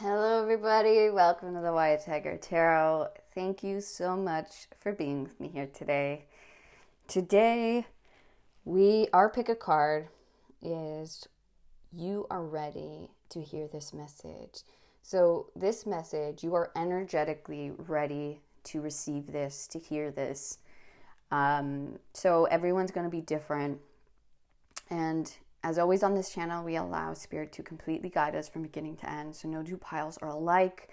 Hello, everybody. Welcome to the White Tiger Tarot. Thank you so much for being with me here today. Today, our pick a card is you are ready to hear this message. So, this message, you are energetically ready to receive this, to hear this. So, everyone's going to be different. And as always on this channel, we allow Spirit to completely guide us from beginning to end. So no two piles are alike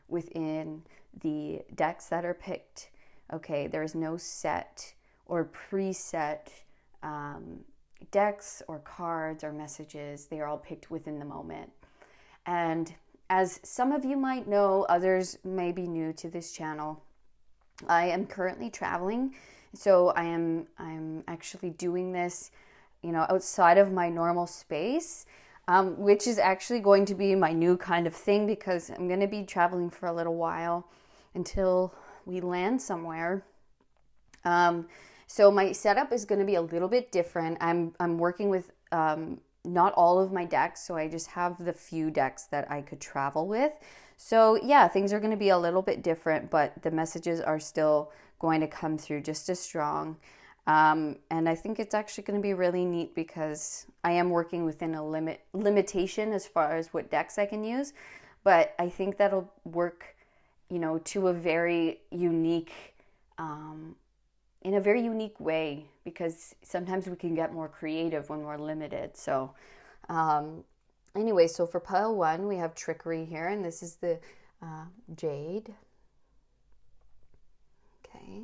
within the decks that are picked. Okay, there's no set or preset decks or cards or messages. They are all picked within the moment. And as some of you might know, others may be new to this channel, I am currently traveling. So I'm actually doing this outside of my normal space, which is actually going to be my new kind of thing because I'm going to be traveling for a little while until we land somewhere. So my setup is going to be a little bit different. I'm working with not all of my decks, so I just have the few decks that I could travel with. So yeah, things are going to be a little bit different, but the messages are still going to come through just as strong. And I think it's actually going to be really neat because I am working within a limitation as far as what decks I can use, but I think that'll work, to a very unique, in a very unique way, because sometimes we can get more creative when we're limited. So, anyway, so for pile one, we have Trickery here, and this is the Jade. Okay.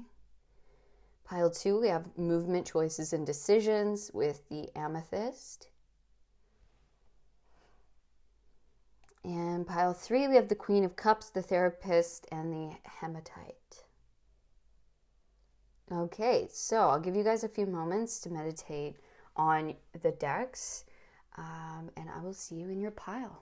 Pile two, we have Movement, Choices, and Decisions with the Amethyst. And pile three, we have the Queen of Cups, the Therapist, and the Hematite. Okay, so I'll give you guys a few moments to meditate on the decks, and I will see you in your pile.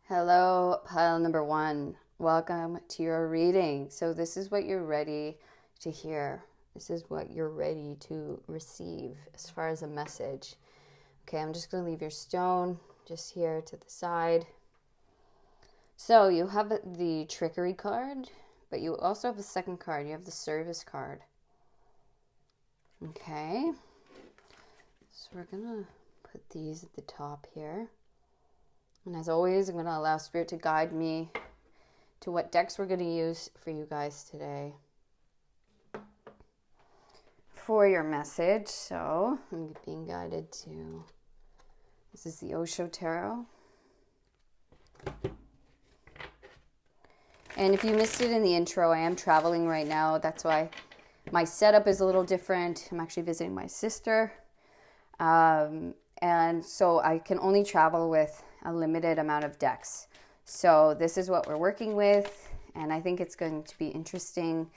Hello, pile number one. Welcome to your reading. So this is what you're ready to hear. This is what you're ready to receive as far as a message. Okay, I'm just going to leave your stone just here to the side. So you have the Trickery card, but you also have a second card. You have the Service card. Okay. So we're going to put these at the top here. And as always, I'm going to allow Spirit to guide me to what decks we're going to use for you guys today for your message. So I'm being guided to, this is the Osho Tarot. And if you missed it in the intro, I am traveling right now. That's why my setup is a little different. I'm actually visiting my sister. And so I can only travel with a limited amount of decks. So this is what we're working with, and I think it's going to be interesting.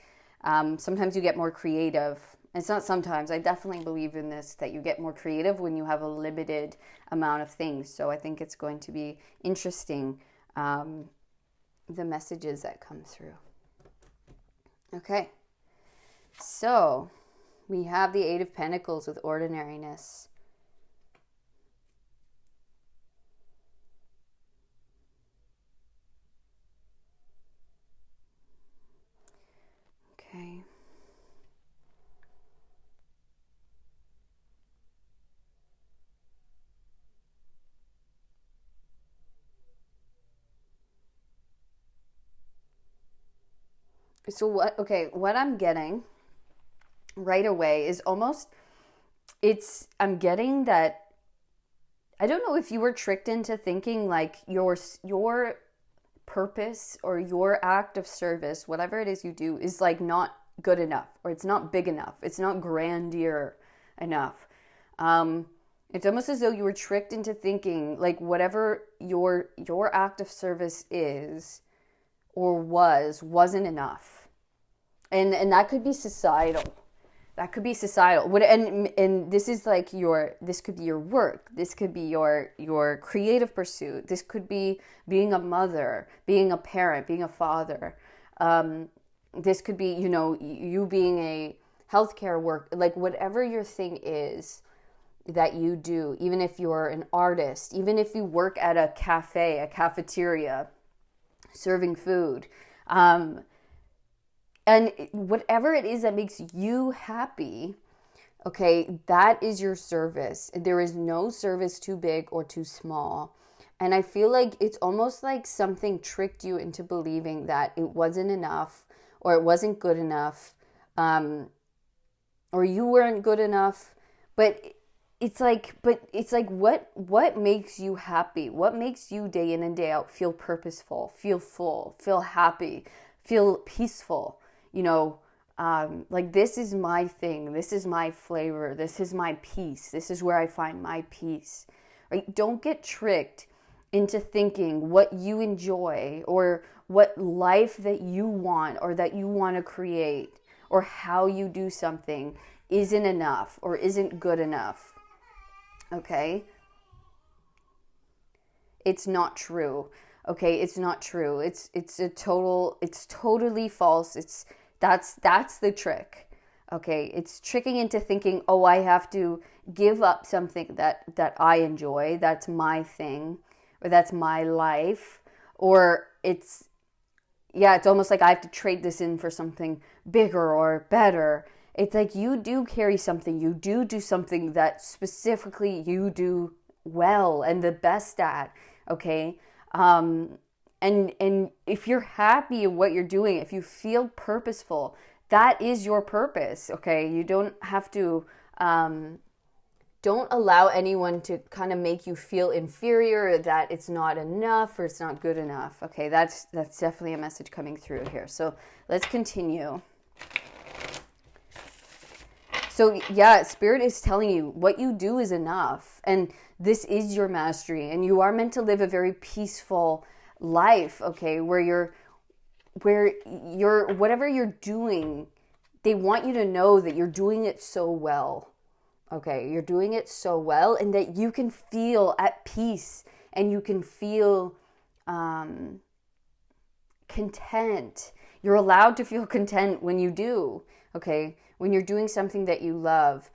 Sometimes you get more creative. It's not sometimes, I definitely believe in this, that you get more creative when you have a limited amount of things. So I think it's going to be interesting, the messages that come through. Okay, so we have the Eight of Pentacles with Ordinariness. Okay. So what I'm getting right away is almost, I'm getting that, I don't know if you were tricked into thinking like your purpose or your act of service, whatever it is you do, is like not good enough, or it's not big enough, it's not grandeur enough. It's almost as though you were tricked into thinking like whatever your act of service is or wasn't enough. And that could be societal. That could be societal. And this is like this could be your work. This could be your creative pursuit. This could be being a mother, being a parent, being a father. This could be, you know, you being a healthcare work, like whatever your thing is that you do, even if you're an artist, even if you work at a cafe, a cafeteria, serving food, and whatever it is that makes you happy, okay, that is your service. There is no service too big or too small. And I feel like it's almost like something tricked you into believing that it wasn't enough, or it wasn't good enough, or you weren't good enough. But it's like what makes you happy? What makes you day in and day out feel purposeful, feel full, feel happy, feel peaceful? You know, like, this is my thing, this is my flavor, this is my peace, this is where I find my peace. Right? Don't get tricked into thinking what you enjoy, or what life that you want, or that you want to create, or how you do something isn't enough or isn't good enough. Okay? It's not true. Okay? It's not true. It's totally false. That's the trick. Okay? It's tricking into thinking, "Oh, I have to give up something that I enjoy, that's my thing, or that's my life." Or it's almost like I have to trade this in for something bigger or better. It's like, you do carry something, you do something that specifically you do well and the best at, okay? And if you're happy in what you're doing, if you feel purposeful, that is your purpose, okay? You don't have to, don't allow anyone to kind of make you feel inferior, or that it's not enough or it's not good enough, okay? That's definitely a message coming through here. So let's continue. So yeah, Spirit is telling you what you do is enough, and this is your mastery, and you are meant to live a very peaceful life, okay, where you're whatever you're doing, they want you to know that you're doing it so well. Okay, you're doing it so well, and that you can feel at peace, and you can feel content. You're allowed to feel content when you do, okay? When you're doing something that you love.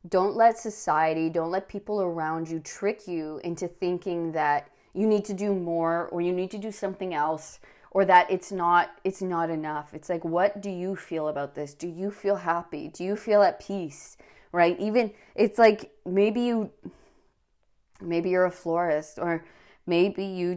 Don't let society, don't let people around you trick you into thinking that you need to do more, or you need to do something else, or that it's not enough. It's like, what do you feel about this? Do you feel happy? Do you feel at peace? Right? Even, it's like, maybe you're a florist, or maybe you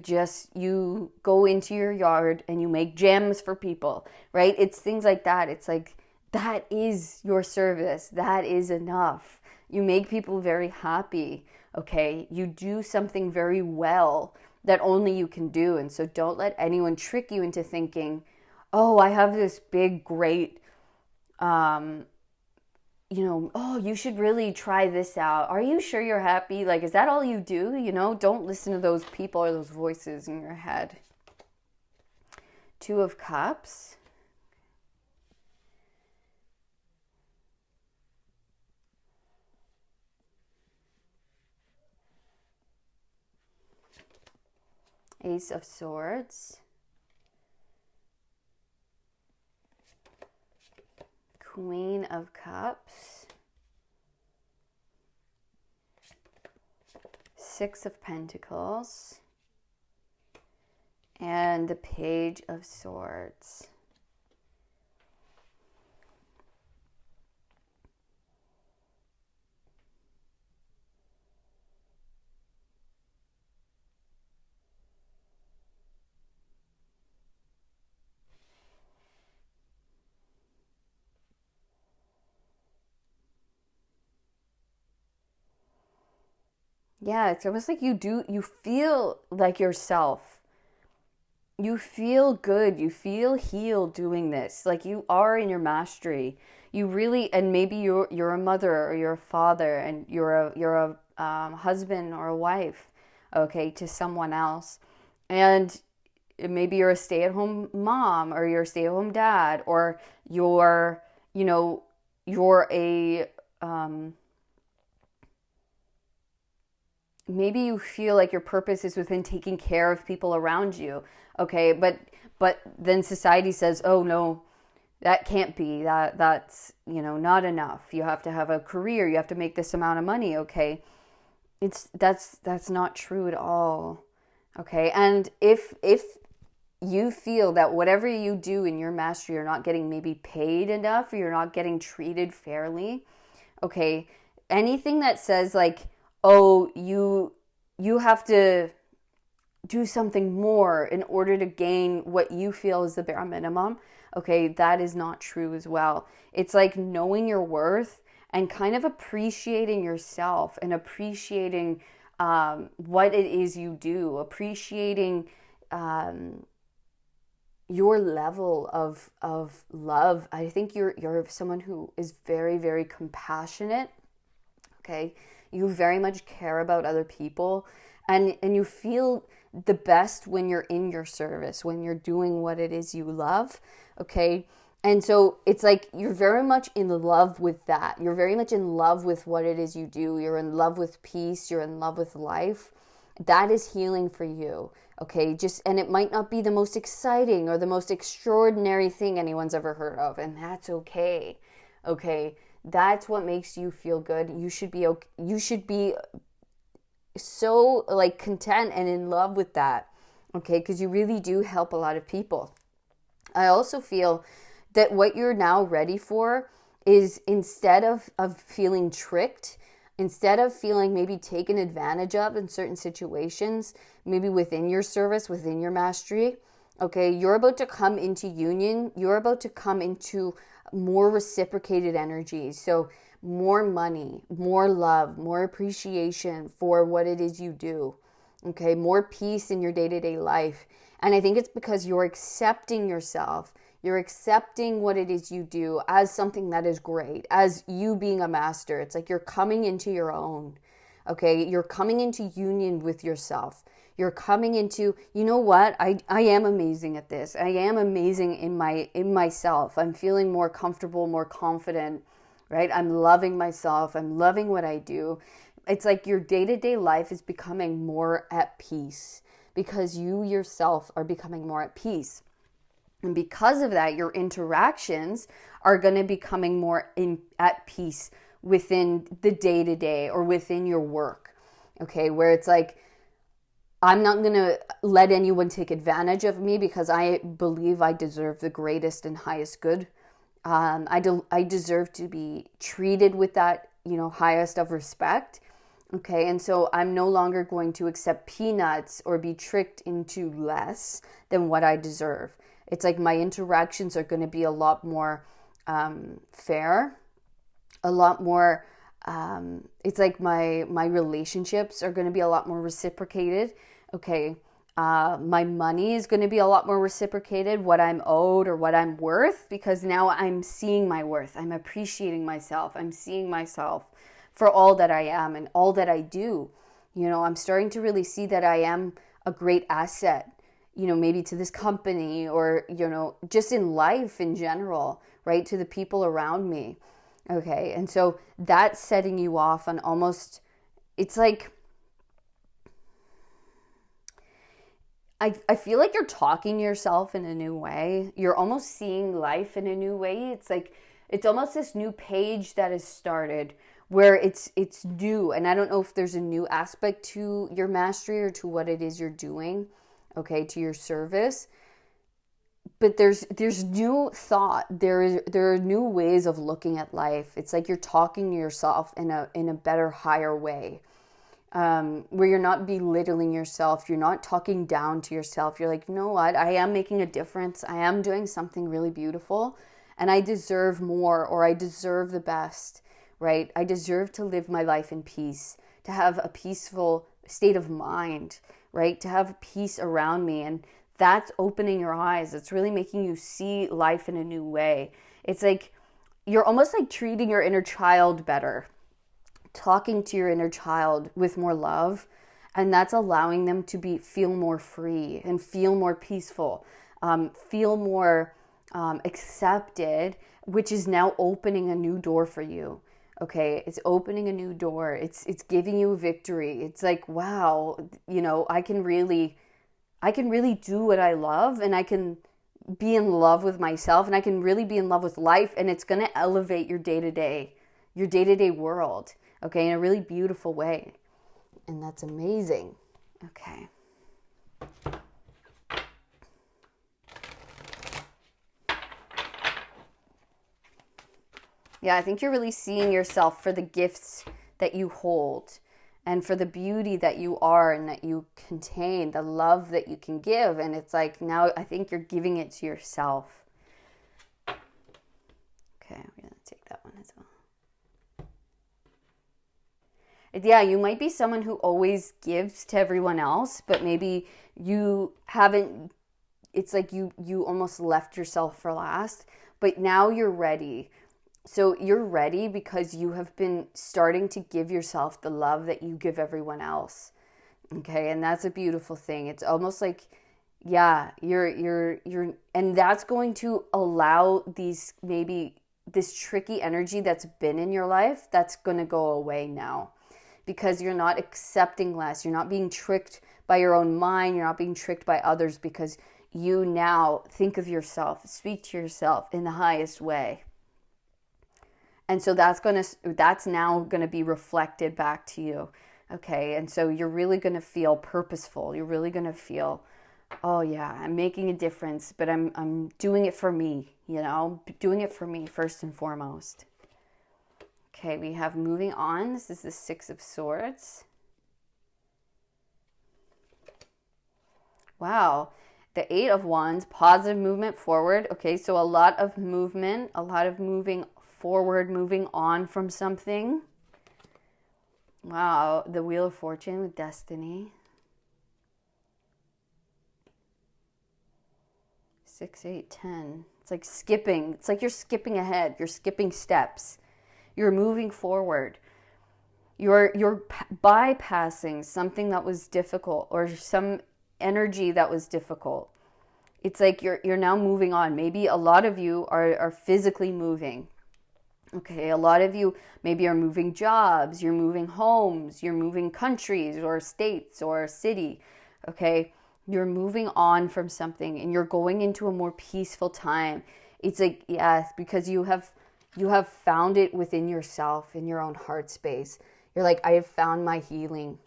go into your yard and you make gems for people, right? It's things like that. It's like, that is your service. That is enough. You make people very happy, okay? You do something very well that only you can do. And so don't let anyone trick you into thinking, "Oh, I have this big, great, oh, you should really try this out. Are you sure you're happy? Like, is that all you do?" Don't listen to those people or those voices in your head. 2 of Cups. Ace of Swords. Queen of Cups. 6 of Pentacles. And the Page of Swords. Yeah, it's almost like you feel like yourself. You feel good. You feel healed doing this. Like, you are in your mastery. You really, and maybe you're a mother, or you're a father, and you're a husband or a wife, okay, to someone else. And maybe you're a stay-at-home mom, or you're a stay-at-home dad, or you're a maybe you feel like your purpose is within taking care of people around you. Okay, but then society says, oh no, that can't be, that's, not enough. You have to have a career, you have to make this amount of money. Okay, that's not true at all. Okay, and if you feel that whatever you do in your mastery, you're not getting maybe paid enough, or you're not getting treated fairly, okay, anything that says like, oh, you have to do something more in order to gain what you feel is the bare minimum, okay, that is not true as well. It's like knowing your worth and kind of appreciating yourself and appreciating what it is you do, appreciating your level of love. I think you're someone who is very, very compassionate. Okay, you very much care about other people, and you feel the best when you're in your service, when you're doing what it is you love. Okay, and so it's like you're very much in love with that. You're very much in love with what it is you do. You're in love with peace. You're in love with life. That is healing for you. Okay, and it might not be the most exciting or the most extraordinary thing anyone's ever heard of, and that's okay. Okay, that's what makes you feel good. You should be okay. You should be so like content and in love with that. Okay, because you really do help a lot of people. I also feel that what you're now ready for is, instead of feeling tricked, instead of feeling maybe taken advantage of in certain situations, maybe within your service, within your mastery, okay, you're about to come into union. You're about to come into more reciprocated energy. So more money, more love, more appreciation for what it is you do. Okay, more peace in your day-to-day life. And I think it's because you're accepting yourself. You're accepting what it is you do as something that is great, as you being a master. It's like you're coming into your own. Okay, you're coming into union with yourself. You're coming into, you know what? I am amazing at this. I am amazing in myself. I'm feeling more comfortable, more confident, right? I'm loving myself. I'm loving what I do. It's like your day-to-day life is becoming more at peace because you yourself are becoming more at peace. And because of that, your interactions are going to be becoming more at peace within the day-to-day or within your work. Okay, where it's like, I'm not going to let anyone take advantage of me because I believe I deserve the greatest and highest good. I deserve to be treated with that, highest of respect. Okay, and so I'm no longer going to accept peanuts or be tricked into less than what I deserve. It's like my interactions are going to be a lot more fair, a lot more, it's like my relationships are going to be a lot more reciprocated. Okay, my money is going to be a lot more reciprocated, what I'm owed or what I'm worth, because now I'm seeing my worth. I'm appreciating myself. I'm seeing myself for all that I am and all that I do. I'm starting to really see that I am a great asset, maybe to this company or, just in life in general, right? To the people around me. Okay. And so that's setting you off on almost, it's like, I feel like you're talking to yourself in a new way. You're almost seeing life in a new way. It's like, it's almost this new page that has started where it's new. And I don't know if there's a new aspect to your mastery or to what it is you're doing, okay, to your service. But there's new thought. There are new ways of looking at life. It's like you're talking to yourself in a better, higher way. Where you're not belittling yourself, you're not talking down to yourself. You're like, you know what? I am making a difference. I am doing something really beautiful, and I deserve more, or I deserve the best, right? I deserve to live my life in peace, to have a peaceful state of mind, right? To have peace around me. And that's opening your eyes. It's really making you see life in a new way. It's like you're almost like treating your inner child better, talking to your inner child with more love, and that's allowing them to feel more free and feel more peaceful, feel more accepted, which is now opening a new door for you. Okay, it's opening a new door. It's giving you victory. It's like, wow, I can really do what I love, and I can be in love with myself, and I can really be in love with life, and it's going to elevate your day-to-day world, okay, in a really beautiful way. And that's amazing. Okay. Yeah, I think you're really seeing yourself for the gifts that you hold and for the beauty that you are and that you contain, the love that you can give. And it's like now I think you're giving it to yourself. Okay, we're going to take that one as well. Yeah, you might be someone who always gives to everyone else, but maybe you haven't, it's like you almost left yourself for last, but now you're ready. So you're ready because you have been starting to give yourself the love that you give everyone else. Okay, and that's a beautiful thing. It's almost like, yeah, you're and that's going to allow this tricky energy that's been in your life, that's going to go away now. Because you're not accepting less. You're not being tricked by your own mind. You're not being tricked by others because you now think of yourself, speak to yourself in the highest way. And so that's now going to be reflected back to you. Okay? And so you're really going to feel purposeful. You're really going to feel, oh yeah, I'm making a difference, but I'm doing it for me, doing it for me first and foremost. Okay, we have moving on. This is the Six of Swords. Wow. The Eight of Wands, positive movement forward. Okay, so a lot of movement, a lot of moving forward, moving on from something. Wow, the Wheel of Fortune with Destiny. 6, 8, 10. It's like skipping. It's like you're skipping ahead. You're skipping steps. You're moving forward. You're bypassing something that was difficult or some energy that was difficult. It's like you're now moving on. Maybe a lot of you are physically moving. Okay, a lot of you maybe are moving jobs, you're moving homes, you're moving countries or states or a city. Okay, you're moving on from something and you're going into a more peaceful time. It's like, yes, because you have found it within yourself, in your own heart space. You're like, I have found my healing.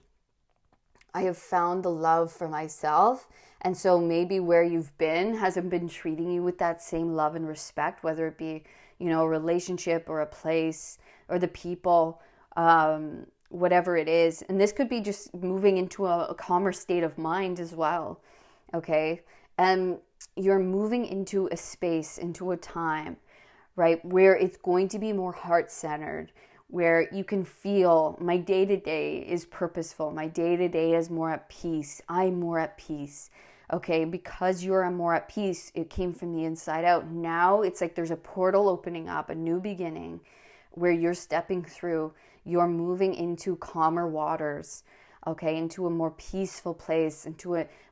I have found the love for myself. And so maybe where you've been hasn't been treating you with that same love and respect, whether it be, a relationship or a place or the people, whatever it is. And this could be just moving into a calmer state of mind as well. Okay. And you're moving into a space, into a time, right, where it's going to be more heart-centered, where you can feel my day-to-day is purposeful. My day-to-day is more at peace. I'm more at peace. Okay, because you're more at peace, it came from the inside out. Now it's like there's a portal opening up, a new beginning, where you're stepping through. You're moving into calmer waters, okay, into a more peaceful place,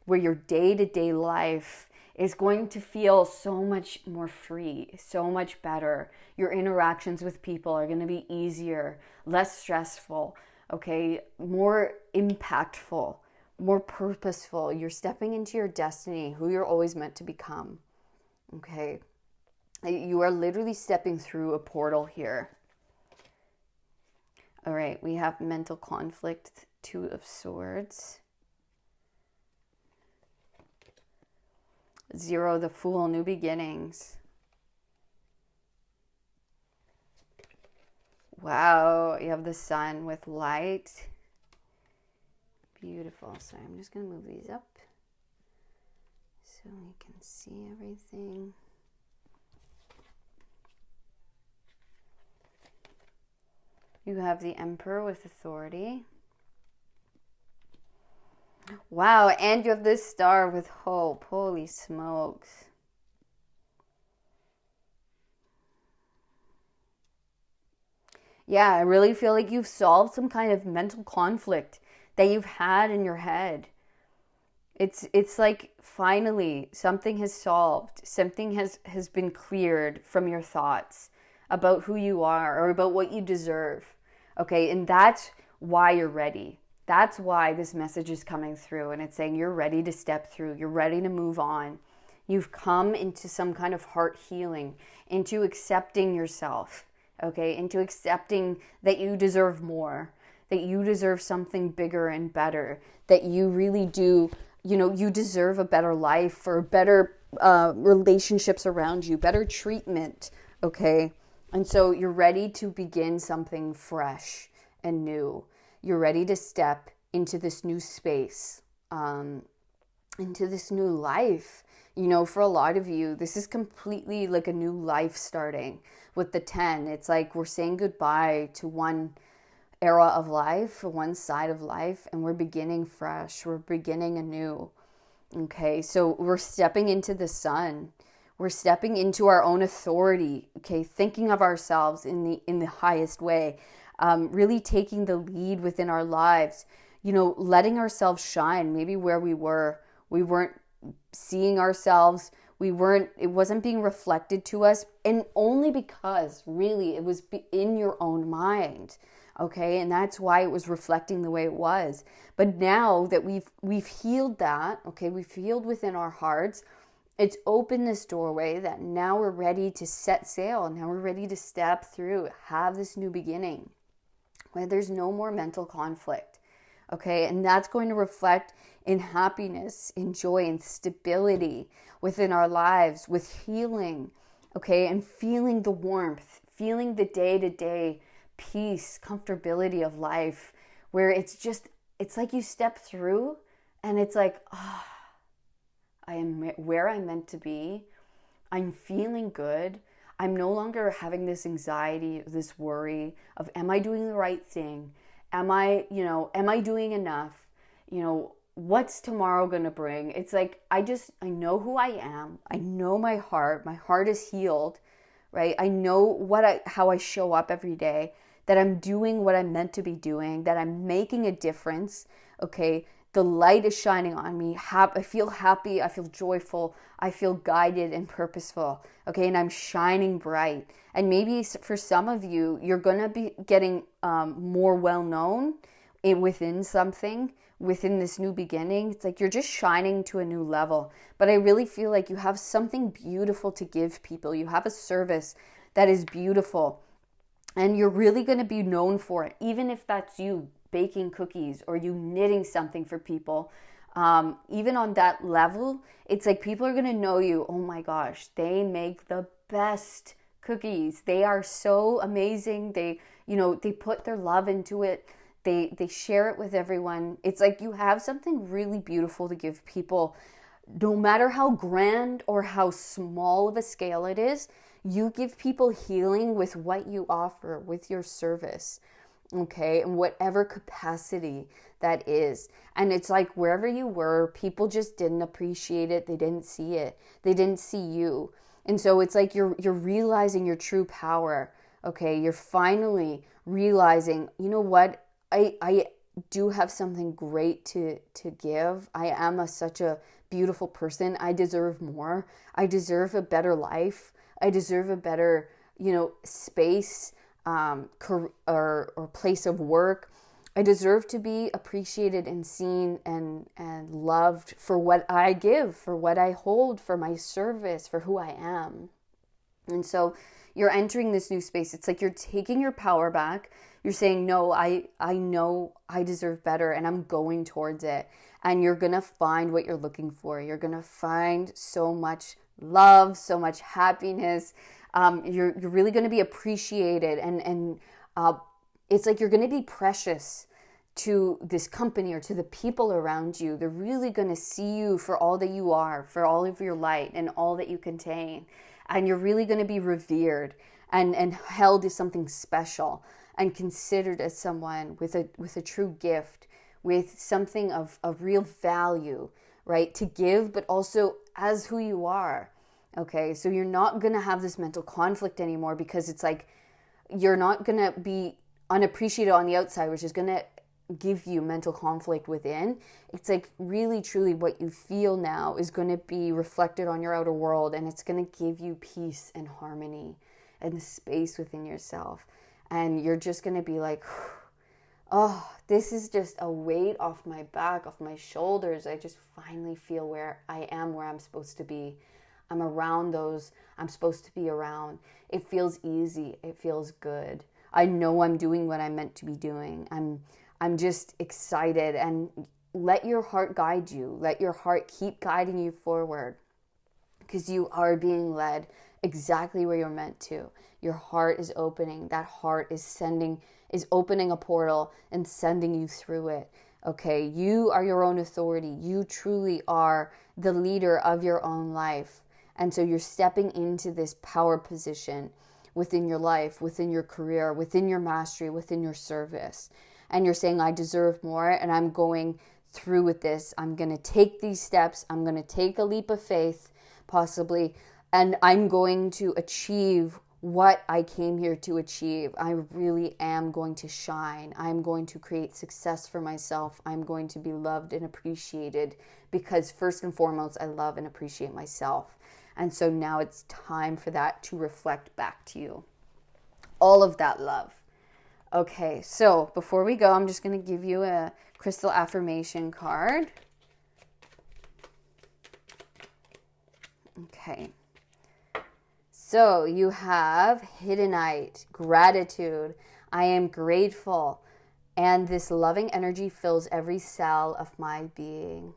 where your day-to-day life is going to feel so much more free, so much better. Your interactions with people are going to be easier, less stressful, okay, more impactful, more purposeful. You're stepping into your destiny, who you're always meant to become, okay? You are literally stepping through a portal here. All right, we have mental conflict, Two of Swords. 0, the Fool, new beginnings. Wow, you have the Sun with light. Beautiful. Sorry, I'm just going to move these up so we can see everything. You have the Emperor with authority. Wow, and you have this Star with hope. Holy smokes. Yeah, I really feel like you've solved some kind of mental conflict that you've had in your head. It's like finally something has solved. Something has been cleared from your thoughts. about who you are or about what you deserve. Okay, and that's why you're ready. That's why this message is coming through, and it's saying you're ready to step through, you're ready to move on. You've come into some kind of heart healing, into accepting yourself, okay, into accepting that you deserve more, that you deserve something bigger and better, that you really do, you deserve a better life or better relationships around you, better treatment, okay? And so you're ready to begin something fresh and new. You're ready to step into this new space, into this new life. For a lot of you, this is completely like a new life starting with the 10. It's like we're saying goodbye to one era of life, one side of life, and we're beginning fresh. We're beginning anew. Okay, so we're stepping into the sun. We're stepping into our own authority. Okay, thinking of ourselves in the highest way, really taking the lead within our lives. Letting ourselves shine. Maybe where we weren't seeing ourselves. It wasn't being reflected to us, and only because really it was in your own mind. Okay, and that's why it was reflecting the way it was. But now that we've healed that, okay, we've healed within our hearts, it's opened this doorway that now we're ready to set sail. Now we're ready to step through, have this new beginning where there's no more mental conflict. Okay, and that's going to reflect in happiness, in joy, and stability within our lives, with healing, okay, and feeling the warmth, feeling the day-to-day peace, comfortability of life, where it's like you step through and it's like, I am where I'm meant to be. I'm feeling good. I'm no longer having this anxiety, this worry of, am I doing the right thing? Am I doing enough? What's tomorrow going to bring? It's like, I know who I am. I know my heart. My heart is healed, right? I know how I show up every day, that I'm doing what I'm meant to be doing, that I'm making a difference, okay? The light is shining on me. I feel happy. I feel joyful. I feel guided and purposeful, okay? And I'm shining bright. And maybe for some of you, you're going to be getting more well-known within something, within this new beginning. It's like you're just shining to a new level. But I really feel like you have something beautiful to give people. You have a service that is beautiful. And you're really going to be known for it, even if that's you baking cookies or you knitting something for people. Even on that level, it's like people are going to know you. Oh my gosh, they make the best cookies. They are so amazing. They put their love into it. They share it with everyone. It's like you have something really beautiful to give people. No matter how grand or how small of a scale it is, you give people healing with what you offer, with your service, okay, in whatever capacity that is. And it's like wherever you were, people just didn't appreciate it. They didn't see it. They didn't see you. And so it's like you're realizing your true power, okay? You're finally realizing, you know what? I do have something great to give. I am such a beautiful person. I deserve more. I deserve a better life. I deserve a better, space or place of work. I deserve to be appreciated and seen and loved for what I give, for what I hold, for my service, for who I am. And so you're entering this new space. It's like you're taking your power back. You're saying, no, I know I deserve better and I'm going towards it. And you're going to find what you're looking for. You're going to find so much love, so much happiness. You're really going to be appreciated. And it's like you're going to be precious to this company or to the people around you. They're really going to see you for all that you are, for all of your light and all that you contain. And you're really going to be revered and held as something special and considered as someone with a true gift, with something of real value, right? To give, but also as who you are. Okay, so you're not going to have this mental conflict anymore, because it's like you're not going to be unappreciated on the outside, which is going to give you mental conflict within. It's like really truly what you feel now is going to be reflected on your outer world, and it's going to give you peace and harmony and the space within yourself. And you're just going to be like, oh, this is just a weight off my back, off my shoulders. I just finally feel where I am, where I'm supposed to be. I'm around those I'm supposed to be around. It feels easy. It feels good. I know I'm doing what I'm meant to be doing. I'm just excited. And let your heart guide you. Let your heart keep guiding you forward, because you are being led exactly where you're meant to. Your heart is opening. That heart is opening a portal and sending you through it. Okay, you are your own authority. You truly are the leader of your own life. And so you're stepping into this power position within your life, within your career, within your mastery, within your service. And you're saying, I deserve more, and I'm going through with this. I'm going to take these steps. I'm going to take a leap of faith, possibly, and I'm going to achieve what I came here to achieve. I really am going to shine. I'm going to create success for myself. I'm going to be loved and appreciated, because first and foremost, I love and appreciate myself. And so now it's time for that to reflect back to you. All of that love. Okay, so before we go, I'm just going to give you a crystal affirmation card. Okay. So you have Hiddenite, gratitude. I am grateful. And this loving energy fills every cell of my being.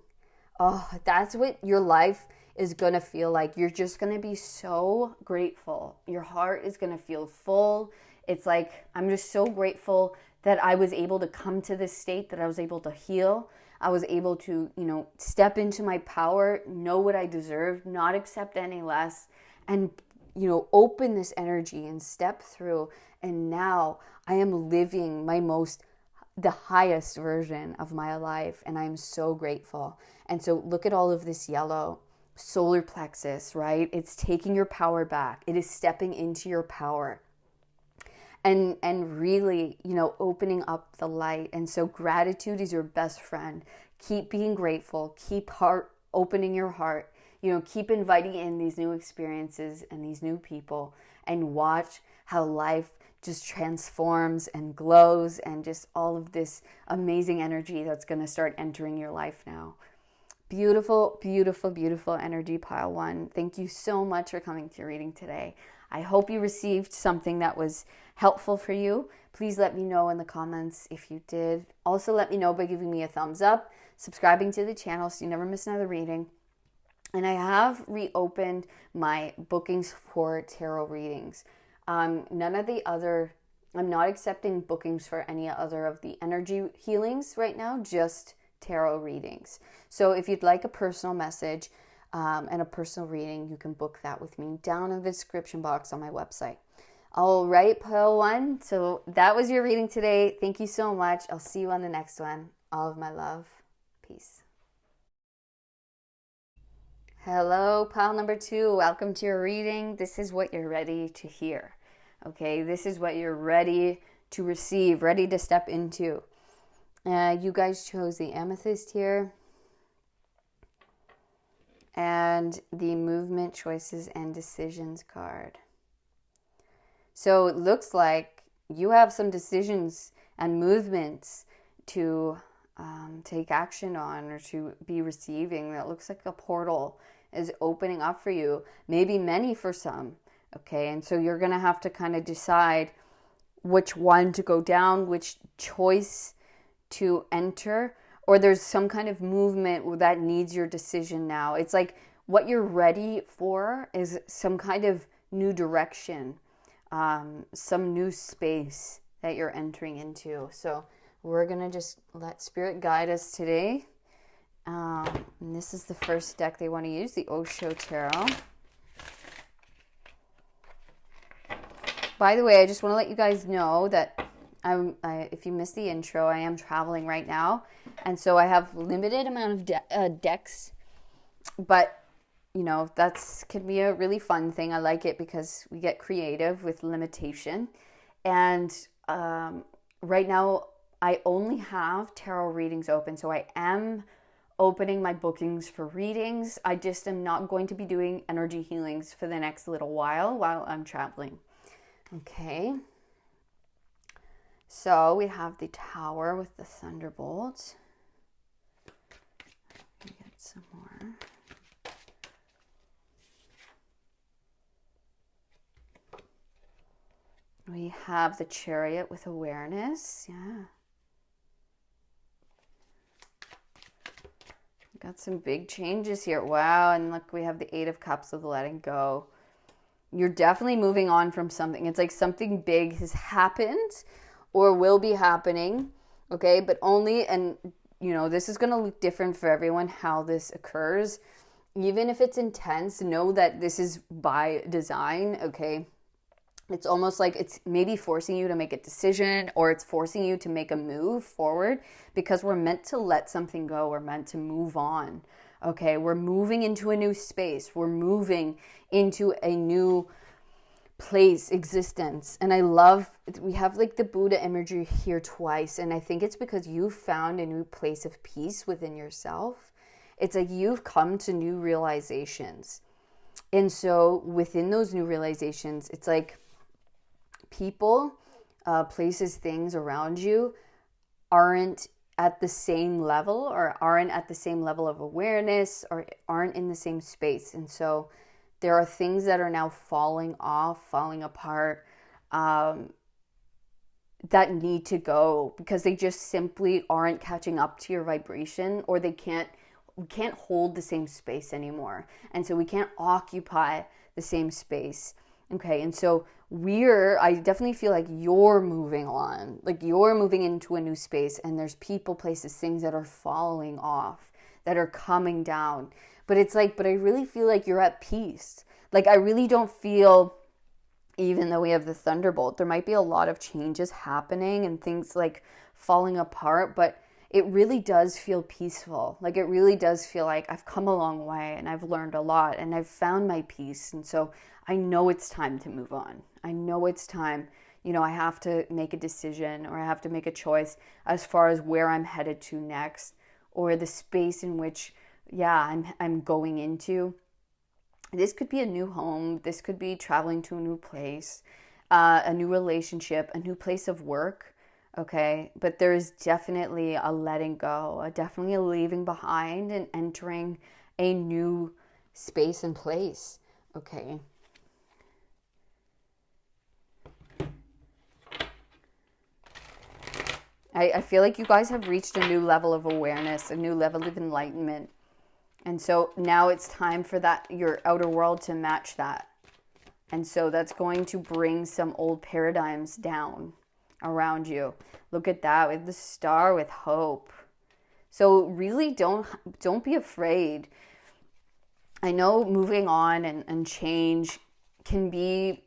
Oh, that's what your life is going to feel like. You're just going to be so grateful. Your heart is going to feel full. It's like, I'm just so grateful that I was able to come to this state, that I was able to heal. I was able to, step into my power, know what I deserve, not accept any less, and, open this energy and step through. And now I am living the highest version of my life. And I am so grateful. And so look at all of this yellow. Solar plexus, right? It's taking your power back. It is stepping into your power. And really, opening up the light. And so gratitude is your best friend. Keep being grateful. Keep opening your heart. Keep inviting in these new experiences and these new people, and watch how life just transforms and glows, and just all of this amazing energy that's going to start entering your life now. Beautiful, beautiful, beautiful energy, pile one. Thank you so much for coming to your reading today. I hope you received something that was helpful for you. Please let me know in the comments if you did. Also, let me know by giving me a thumbs up, subscribing to the channel so you never miss another reading. And I have reopened my bookings for tarot readings. I'm not accepting bookings for any other of the energy healings right now, just tarot readings. So if you'd like a personal message and a personal reading, you can book that with me down in the description box on my website. All right, pile one. So that was your reading today. Thank you so much. I'll see you on the next one. All of my love. Peace. Hello, pile number 2. Welcome to your reading. This is what you're ready to hear. Okay, this is what you're ready to receive, ready to step into. You guys chose the amethyst here, and the movement, choices, and decisions card. So it looks like you have some decisions and movements to take action on, or to be receiving. That looks like a portal is opening up for you, maybe many for some. Okay, and so you're going to have to kind of decide which one to go down, which choice to enter, or there's some kind of movement that needs your decision now. It's like what you're ready for is some kind of new direction, some new space that you're entering into. So we're going to just let Spirit guide us today. And this is the first deck they want to use, the Osho Tarot. By the way, I just want to let you guys know that if you missed the intro, I am traveling right now. And so I have limited amount of decks. But, that's can be a really fun thing. I like it because we get creative with limitation. And right now, I only have tarot readings open. So I am opening my bookings for readings. I just am not going to be doing energy healings for the next little while I'm traveling. Okay. So we have the Tower with the Thunderbolt. Let me get some more. We have the Chariot with Awareness. Yeah. Got some big changes here. Wow. And look, we have the Eight of Cups with Letting Go. You're definitely moving on from something. It's like something big has happened or will be happening. Okay. But only, and you know, this is going to look different for everyone how this occurs. Even if it's intense, know that this is by design. Okay. It's almost like it's maybe forcing you to make a decision, or it's forcing you to make a move forward, because we're meant to let something go. We're meant to move on. Okay, we're moving into a new space. We're moving into a new place, existence. And I love, we have like the Buddha imagery here twice. And I think it's because you found a new place of peace within yourself. It's like you've come to new realizations. And so within those new realizations, it's like, people, places, things around you aren't at the same level, or aren't at the same level of awareness, or aren't in the same space. And so there are things that are now falling off, falling apart, that need to go because they just simply aren't catching up to your vibration, or we can't hold the same space anymore. And so we can't occupy the same space. Okay, and so I definitely feel like you're moving on, like you're moving into a new space, and there's people, places, things that are falling off, that are coming down. But it's like, but I really feel like you're at peace. Like I really don't feel, even though we have the Thunderbolt, there might be a lot of changes happening and things like falling apart, but it really does feel peaceful. Like it really does feel like I've come a long way and I've learned a lot and I've found my peace. And so I know it's time to move on. I know it's time, you know, I have to make a decision, or I have to make a choice as far as where I'm headed to next, or the space in which, I'm going into. This could be a new home. This could be traveling to a new place, a new relationship, a new place of work. Okay, but there's definitely a letting go, definitely a leaving behind and entering a new space and place. Okay. I feel like you guys have reached a new level of awareness, a new level of enlightenment. And so now it's time for that, your outer world, to match that. And so that's going to bring some old paradigms down around you. Look at that with the Star with hope. So really don't be afraid. I know moving on and change can be,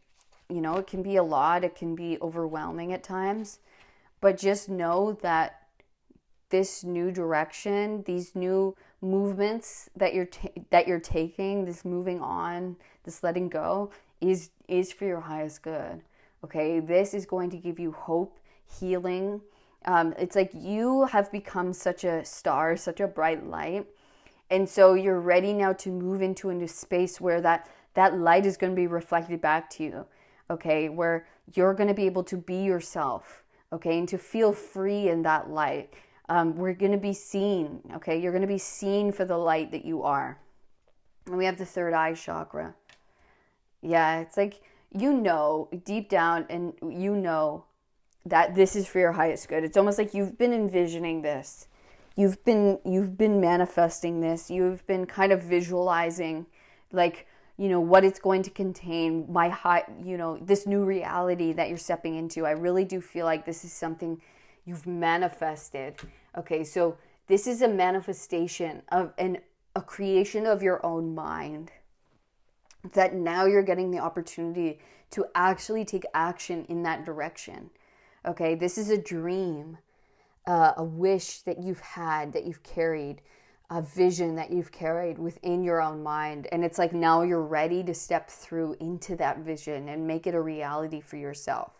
it can be a lot. It can be overwhelming at times. But just know that this new direction, these new movements that you're taking, this moving on, this letting go, is for your highest good. Okay, this is going to give you hope, healing. It's like you have become such a star, such a bright light. And so you're ready now to move into a new space where that light is going to be reflected back to you. Okay, where you're going to be able to be yourself. Okay, and to feel free in that light. We're going to be seen. Okay, you're going to be seen for the light that you are. And we have the third eye chakra. Yeah, it's like, deep down, and that this is for your highest good. It's almost like you've been envisioning this. You've been manifesting this. You've been kind of visualizing, like, what it's going to contain, this new reality that you're stepping into. I really do feel like this is something you've manifested. Okay, so this is a manifestation of a creation of your own mind, that now you're getting the opportunity to actually take action in that direction. Okay, this is a dream, a wish that you've had, that you've carried, a vision that you've carried within your own mind. And it's like now you're ready to step through into that vision and make it a reality for yourself.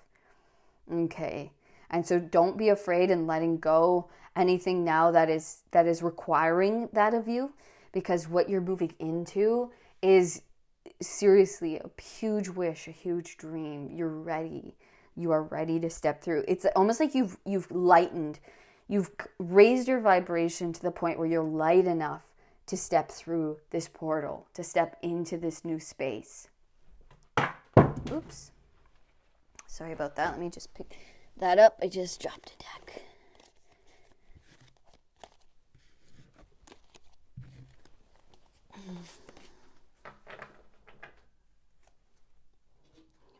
Okay, and so don't be afraid in letting go anything now that is requiring that of you, because what you're moving into is seriously a huge wish, a huge dream. You're ready. You are ready to step through. It's almost like you've lightened, you've raised your vibration to the point where you're light enough to step through this portal, to step into this new space. Oops. Sorry about that. Let me just pick that up. I just dropped a deck.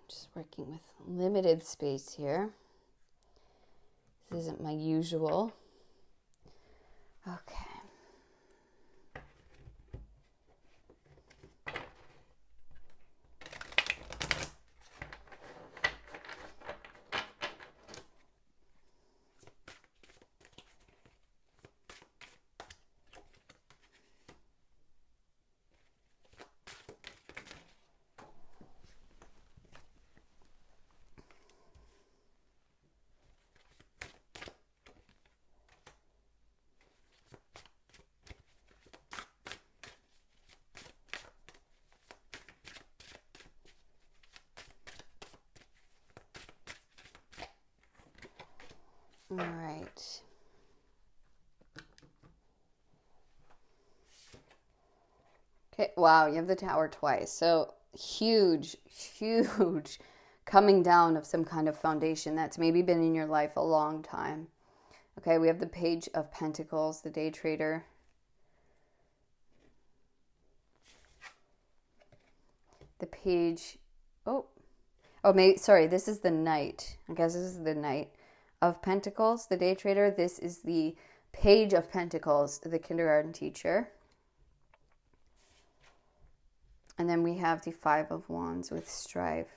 Just working with limited space here. This isn't my usual. Okay. All right. Okay, wow, you have the Tower twice. So huge, huge coming down of some kind of foundation that's maybe been in your life a long time. Okay, we have the Page of Pentacles, the Day Trader. The Page, sorry, this is the Knight. I guess this is the Knight of Pentacles, the Day Trader. This is the Page of Pentacles, the kindergarten teacher. And then we have the Five of Wands with strife.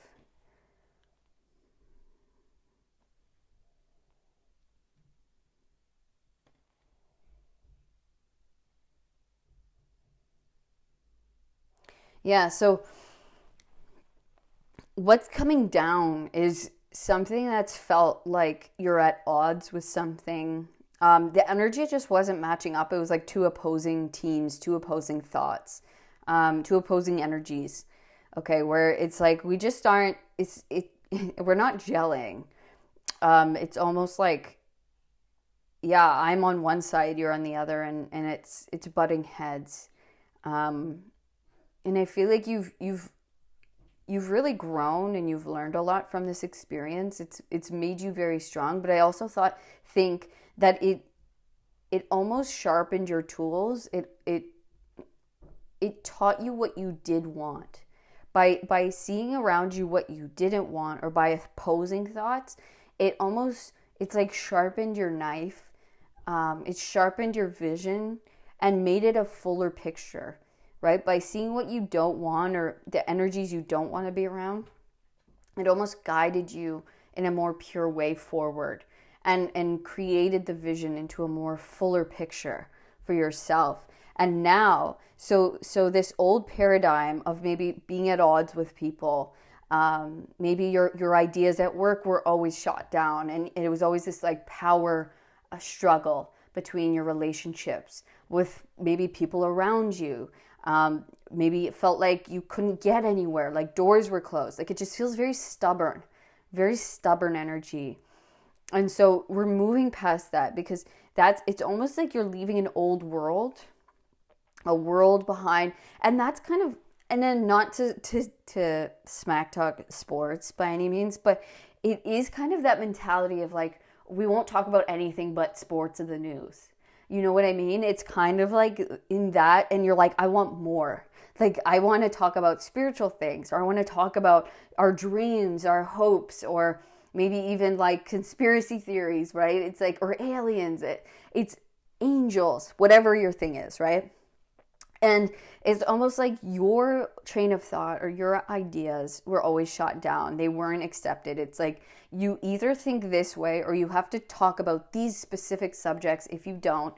Yeah, so what's coming down is something that's felt like you're at odds with something. The energy just wasn't matching up. It was like two opposing teams, two opposing thoughts, two opposing energies. Okay, where it's like we just aren't. We're not gelling. It's almost like, yeah, I'm on one side, you're on the other, and it's butting heads. And I feel like you've really grown and you've learned a lot from this experience. It's made you very strong, but I also think that it almost sharpened your tools. It taught you what you did want. By seeing around you what you didn't want, or by opposing thoughts, it's like sharpened your knife. It sharpened your vision and made it a fuller picture. Right? By seeing what you don't want, or the energies you don't want to be around, it almost guided you in a more pure way forward, and created the vision into a more fuller picture for yourself. And now, so this old paradigm of maybe being at odds with people, maybe your ideas at work were always shot down, and it was always this like power struggle between your relationships with maybe people around you. Maybe it felt like you couldn't get anywhere, like doors were closed. Like it just feels very stubborn energy. And so we're moving past that, because it's almost like you're leaving an old world, a world behind. And that's kind of, and then not to smack talk sports by any means, but it is kind of that mentality of like, we won't talk about anything but sports in the news. You know what I mean? It's kind of like in that, and you're like, I want more. Like, I want to talk about spiritual things, or I want to talk about our dreams, our hopes, or maybe even like conspiracy theories, right? It's like, or aliens, it's angels, whatever your thing is, right? And it's almost like your train of thought or your ideas were always shot down. They weren't accepted. It's like you either think this way, or you have to talk about these specific subjects. If you don't,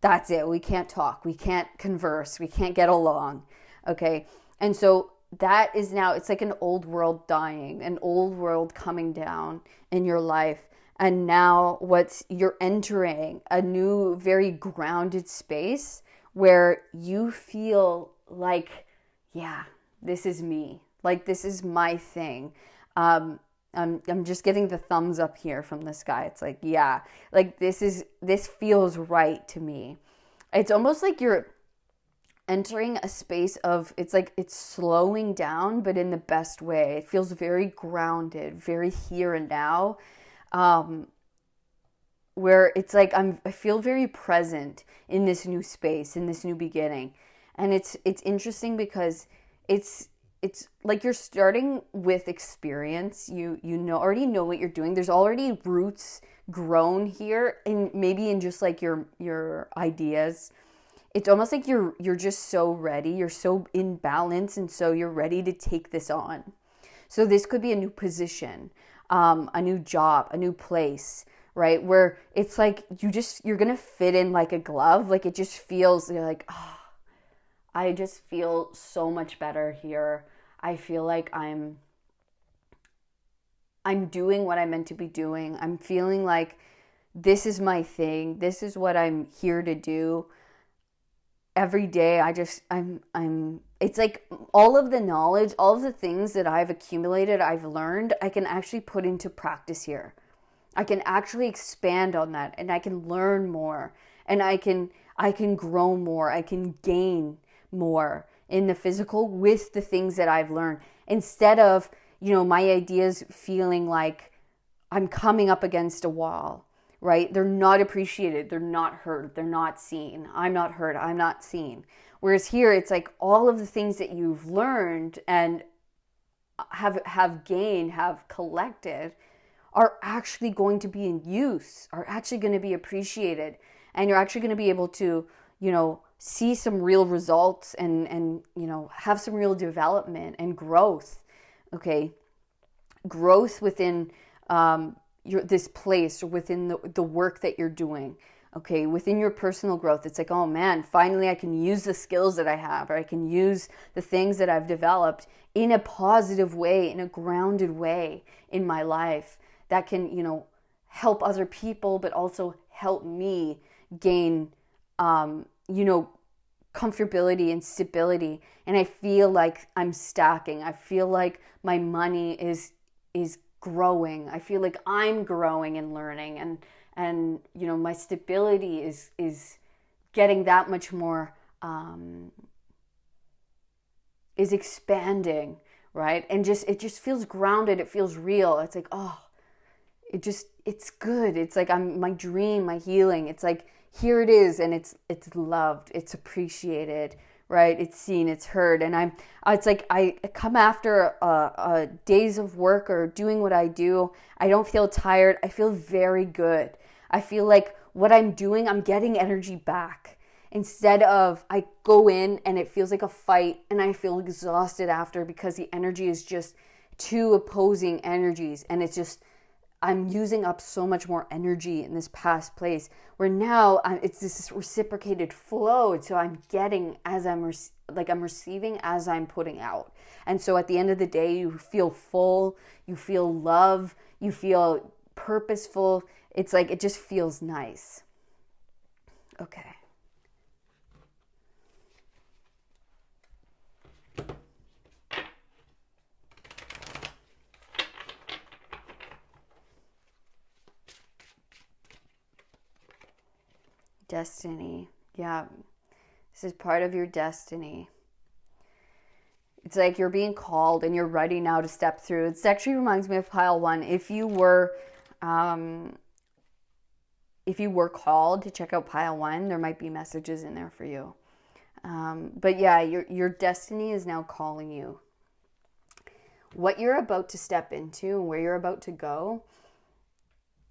that's it. We can't talk. We can't converse. We can't get along. Okay. And so that is now, it's like an old world dying, an old world coming down in your life. And now you're entering a new, very grounded space where you feel like, yeah, this is me. Like, this is my thing. I'm just getting the thumbs up here from this guy. It's like, yeah, like this feels right to me. It's almost like you're entering a space of, it's like it's slowing down, but in the best way. It feels very grounded, very here and now, where it's like I feel very present in this new space, in this new beginning. And it's interesting because it's like you're starting with experience. You already know what you're doing. There's already roots grown here, and maybe in just like your ideas. It's almost like you're just so ready. You're so in balance, and so you're ready to take this on. So this could be a new position, a new job, a new place, right? Where it's like you're gonna fit in like a glove. Like, it just feels, you're like, oh, I just feel so much better here. I feel like I'm doing what I'm meant to be doing. I'm feeling like this is my thing. This is what I'm here to do. Every day I'm it's like all of the knowledge, all of the things that I've accumulated, I've learned, I can actually put into practice here. I can actually expand on that, and I can learn more, and I can grow more. I can gain more in the physical with the things that I've learned, instead of, my ideas feeling like I'm coming up against a wall, right? They're not appreciated. They're not heard. They're not seen. I'm not heard. I'm not seen. Whereas here, it's like all of the things that you've learned and have gained, have collected, are actually going to be in use, are actually going to be appreciated. And you're actually going to be able to, see some real results and have some real development and growth. Okay. Growth within this place, or within the work that you're doing. Okay. Within your personal growth. It's like, oh man, finally I can use the skills that I have, or I can use the things that I've developed in a positive way, in a grounded way in my life that can, help other people, but also help me gain, comfortability and stability. And I feel like I'm stacking. I feel like my money is growing. I feel like I'm growing and learning, and my stability is getting that much more, is expanding, right? And it just feels grounded. It feels real. It's like, oh, it's good. It's like my dream, my healing. It's like, here it is, and it's loved, it's appreciated, right? It's seen, it's heard. And it's like I come after days of work or doing what I do. I don't feel tired. I feel very good. I feel like what I'm doing, I'm getting energy back. Instead of I go in and it feels like a fight, and I feel exhausted after, because the energy is just two opposing energies, and it's just, I'm using up so much more energy in this past place, where now it's this reciprocated flow. So I'm getting as I'm receiving as I'm putting out. And so at the end of the day, you feel full, you feel love, you feel purposeful. It's like, it just feels nice. Okay. Destiny. Yeah. This is part of your destiny. It's like you're being called and you're ready now to step through. It actually reminds me of pile 1. If you were called to check out pile 1, there might be messages in there for you. But yeah, your destiny is now calling you. What you're about to step into and where you're about to go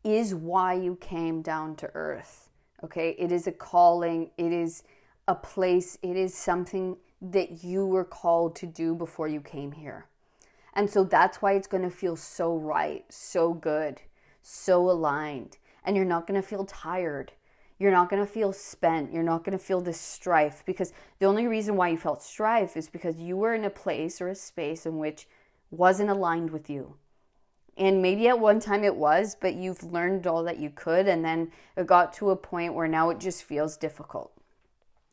is why you came down to earth. Okay, it is a calling, it is a place, it is something that you were called to do before you came here. And so that's why it's going to feel so right, so good, so aligned. And you're not going to feel tired. You're not going to feel spent. You're not going to feel this strife, because the only reason why you felt strife is because you were in a place or a space in which wasn't aligned with you. And maybe at one time it was, but you've learned all that you could, and then it got to a point where now it just feels difficult.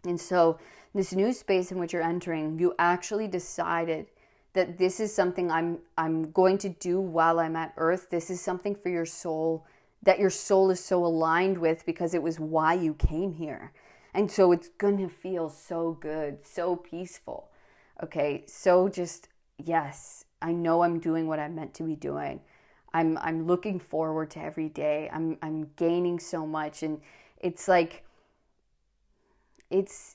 And so this new space in which you're entering, you actually decided that this is something I'm going to do while I'm at Earth. This is something for your soul, that your soul is so aligned with, because it was why you came here. And so it's going to feel so good, so peaceful. Okay, so just, yes, I know I'm doing what I'm meant to be doing. I'm looking forward to every day. I'm gaining so much, and it's like, it's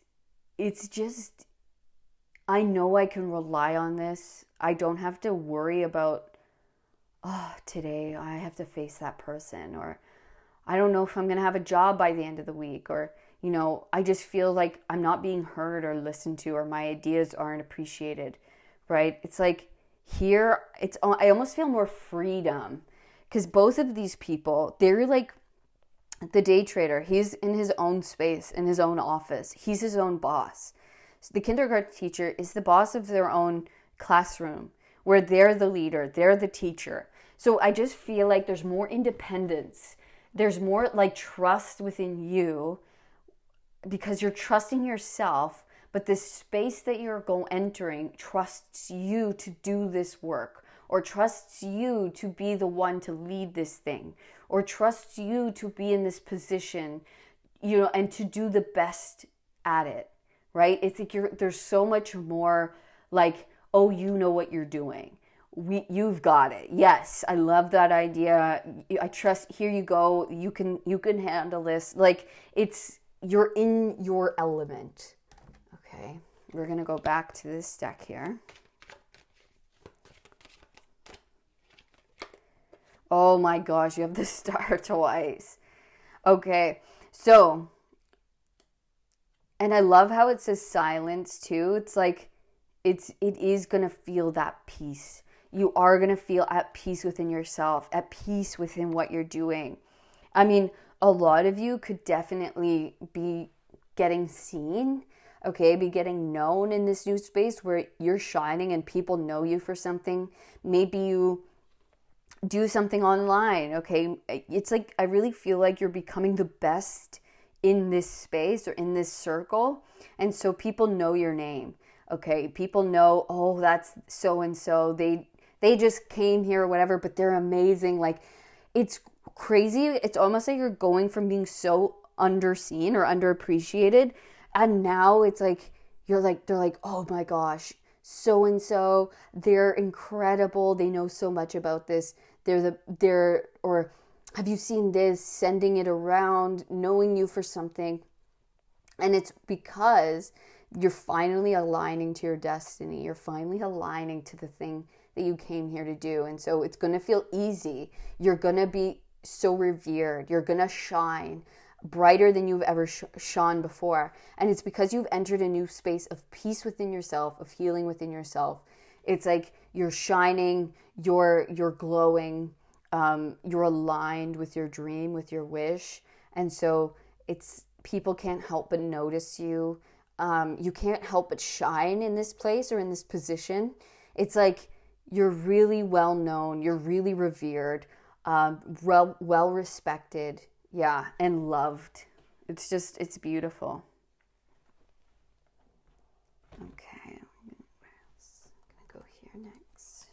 just, I know I can rely on this. I don't have to worry about, oh, today I have to face that person, or I don't know if I'm going to have a job by the end of the week, or, I just feel like I'm not being heard or listened to, or my ideas aren't appreciated, right? It's like here, I almost feel more freedom, because both of these people, they're like, the day trader, he's in his own space, in his own office. He's his own boss. So the kindergarten teacher is the boss of their own classroom, where they're the leader, they're the teacher. So I just feel like there's more independence. There's more like trust within you, because you're trusting yourself, but this space that you're entering trusts you to do this work, or trusts you to be the one to lead this thing, or trusts you to be in this position, and to do the best at it, right? It's like there's so much more like, oh, you know what you're doing. You've got it. Yes, I love that idea. I trust. Here you go. You can handle this. Like, you're in your element. Okay, we're gonna go back to this deck here. Oh my gosh, you have the star twice. Okay, so, and I love how it says silence too. It's like, it is gonna feel that peace. You are going to feel at peace within yourself, at peace within what you're doing. I mean, a lot of you could definitely be getting seen, okay, be getting known in this new space where you're shining and people know you for something. Maybe you do something online, okay? It's like, I really feel like you're becoming the best in this space or in this circle. And so people know your name, okay? People know, oh, that's so-and-so. They just came here or whatever, but they're amazing. Like, it's crazy. It's almost like you're going from being so underseen or underappreciated, and now it's like, they're like, oh my gosh, so-and-so, they're incredible. They know so much about this. Or have you seen this? Sending it around, knowing you for something. And it's because you're finally aligning to your destiny. You're finally aligning to the thing that you came here to do. And so it's going to feel easy. You're going to be so revered. You're going to shine brighter than you've ever shone before. And it's because you've entered a new space of peace within yourself, of healing within yourself. It's like you're shining, you're glowing, you're aligned with your dream, with your wish. And so people can't help but notice you. You can't help but shine in this place or in this position. It's like you're really well known, you're really revered, well respected, yeah, and loved. It's beautiful. Okay, I'm gonna go here next.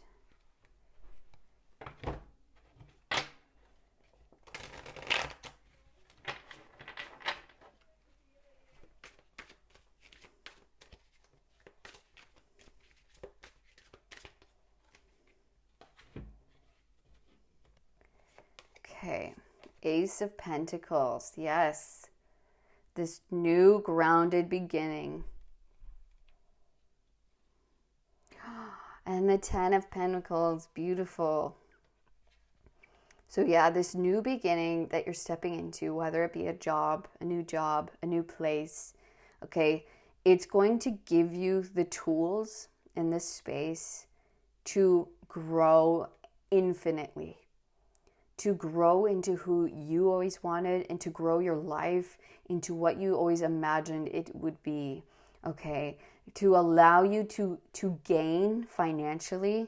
Okay, Ace of Pentacles, yes. This new grounded beginning. And the 10 of Pentacles, beautiful. So yeah, this new beginning that you're stepping into, whether it be a new place, okay, it's going to give you the tools in this space to grow infinitely, to grow into who you always wanted, and to grow your life into what you always imagined it would be, okay? To allow you to gain financially,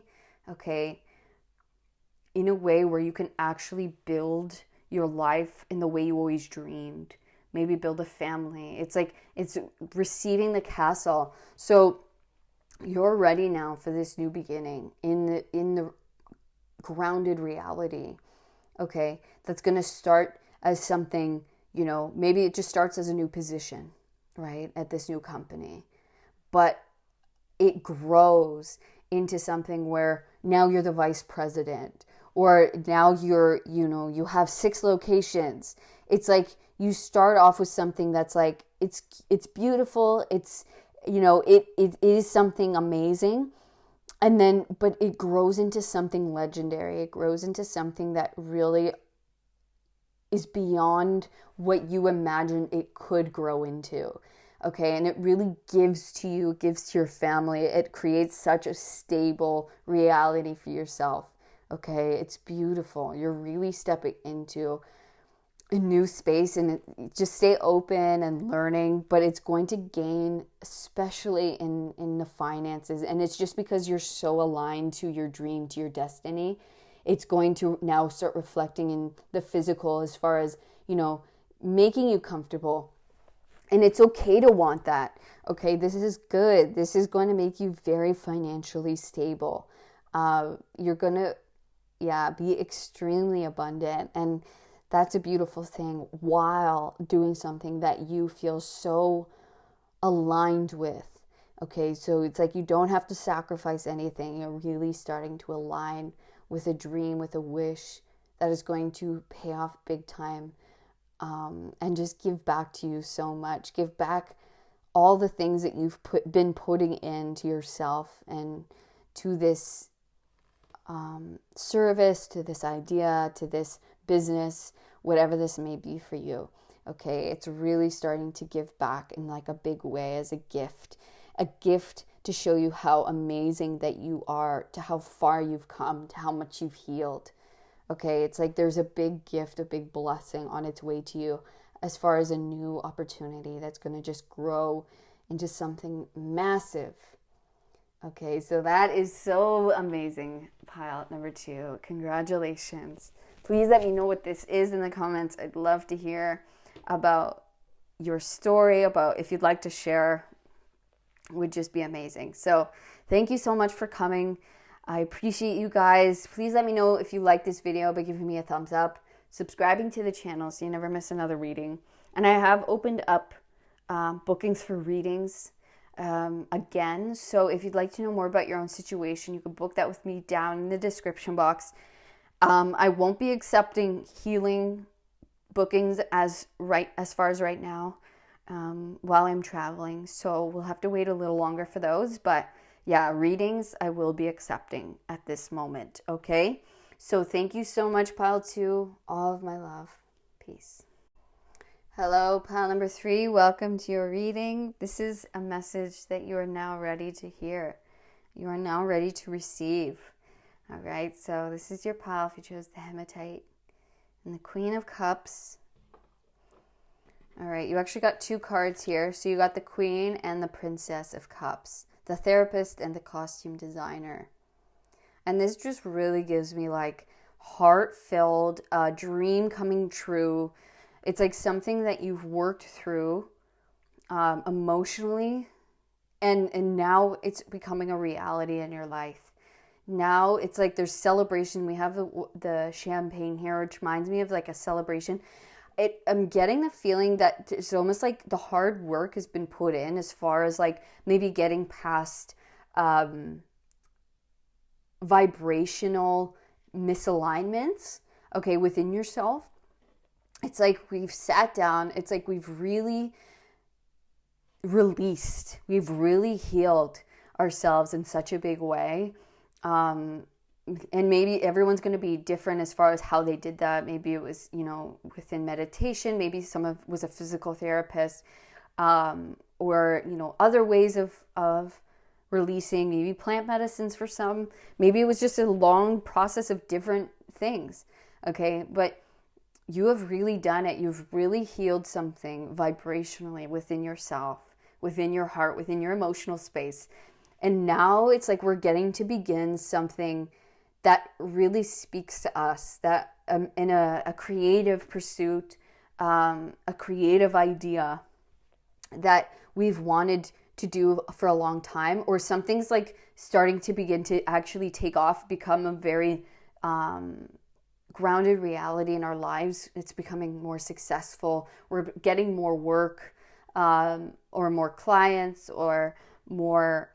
okay, in a way where you can actually build your life in the way you always dreamed. maybe build a family. It's like it's receiving the castle. So you're ready now for this new beginning in the grounded reality. Okay, that's going to start as something, maybe it just starts as a new position, right, at this new company. But it grows into something where now you're the vice president, or now you have 6 locations. It's like you start off with something that's like, it's beautiful. It's, it is something amazing. And then, but it grows into something legendary. It grows into something that really is beyond what you imagine it could grow into. Okay, and it really gives to you, gives to your family. It creates such a stable reality for yourself. Okay, it's beautiful. You're really stepping into a new space, and just stay open and learning, but it's going to gain, especially in the finances. And it's just because you're so aligned to your dream, to your destiny. It's going to now start reflecting in the physical, as far as, making you comfortable. And it's okay to want that. Okay, this is good. This is going to make you very financially stable. You're going to, be extremely abundant. And that's a beautiful thing, while doing something that you feel so aligned with. Okay, so it's like you don't have to sacrifice anything. You're really starting to align with a dream, with a wish that is going to pay off big time. And just give back to you so much. Give back all the things that you've been putting into yourself, and to this service, to this idea, to this business, whatever this may be for you. Okay, it's really starting to give back in like a big way, as a gift to show you how amazing that you are, to how far you've come, to how much you've healed. Okay, it's like there's a big gift, a big blessing on its way to you, as far as a new opportunity that's going to just grow into something massive. Okay, so that is so amazing, pile number 2. Congratulations. Please let me know what this is in the comments. I'd love to hear about your story, about if you'd like to share. Would just be amazing. So thank you so much for coming. I appreciate you guys. Please let me know if you like this video by giving me a thumbs up, subscribing to the channel so you never miss another reading. And I have opened up bookings for readings again. So if you'd like to know more about your own situation, you can book that with me down in the description box. I won't be accepting healing bookings as far as right now, while I'm traveling. So we'll have to wait a little longer for those. But yeah, readings I will be accepting at this moment. Okay. So thank you so much, pile 2. All of my love. Peace. Hello, pile number 3. Welcome to your reading. This is a message that you are now ready to hear. You are now ready to receive. All right, so this is your pile if you chose the hematite and the Queen of Cups. All right, you actually got 2 cards here. So you got the Queen and the Princess of Cups, the therapist and the costume designer. And this just really gives me like heart-filled, dream coming true. It's like something that you've worked through emotionally, and now it's becoming a reality in your life. Now it's like there's celebration. We have the champagne here, which reminds me of like a celebration. I'm getting the feeling that it's almost like the hard work has been put in, as far as like maybe getting past vibrational misalignments, okay, within yourself. It's like we've sat down. It's like we've really released. We've really healed ourselves in such a big way. And maybe everyone's going to be different as far as how they did that. Maybe it was, within meditation. Maybe was a physical therapist, or, other ways of releasing, maybe plant medicines for some. Maybe it was just a long process of different things. Okay. But you have really done it. You've really healed something vibrationally within yourself, within your heart, within your emotional space. And now it's like we're getting to begin something that really speaks to us, that in a creative pursuit, a creative idea that we've wanted to do for a long time, or something's like starting to begin to actually take off, become a very grounded reality in our lives. It's becoming more successful. We're getting more work, or more clients, or more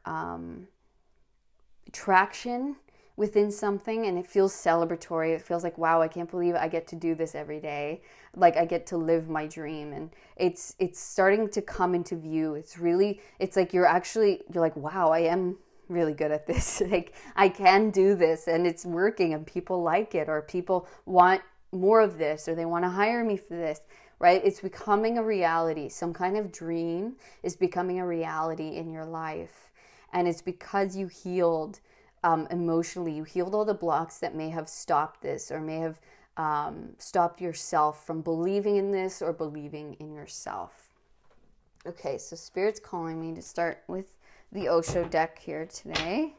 traction within something, and it feels celebratory. It feels like, wow, I can't believe I get to do this every day. Like, I get to live my dream, and it's starting to come into view. It's like you're like, wow, I am really good at this. Like, I can do this, and it's working, and people like it, or people want more of this, or they want to hire me for this, right? It's becoming a reality. Some kind of dream is becoming a reality in your life, and it's because you healed emotionally. You healed all the blocks that may have stopped this, or may have stopped yourself from believing in this, or believing in yourself. Okay, so Spirit's calling me to start with the Osho deck here today.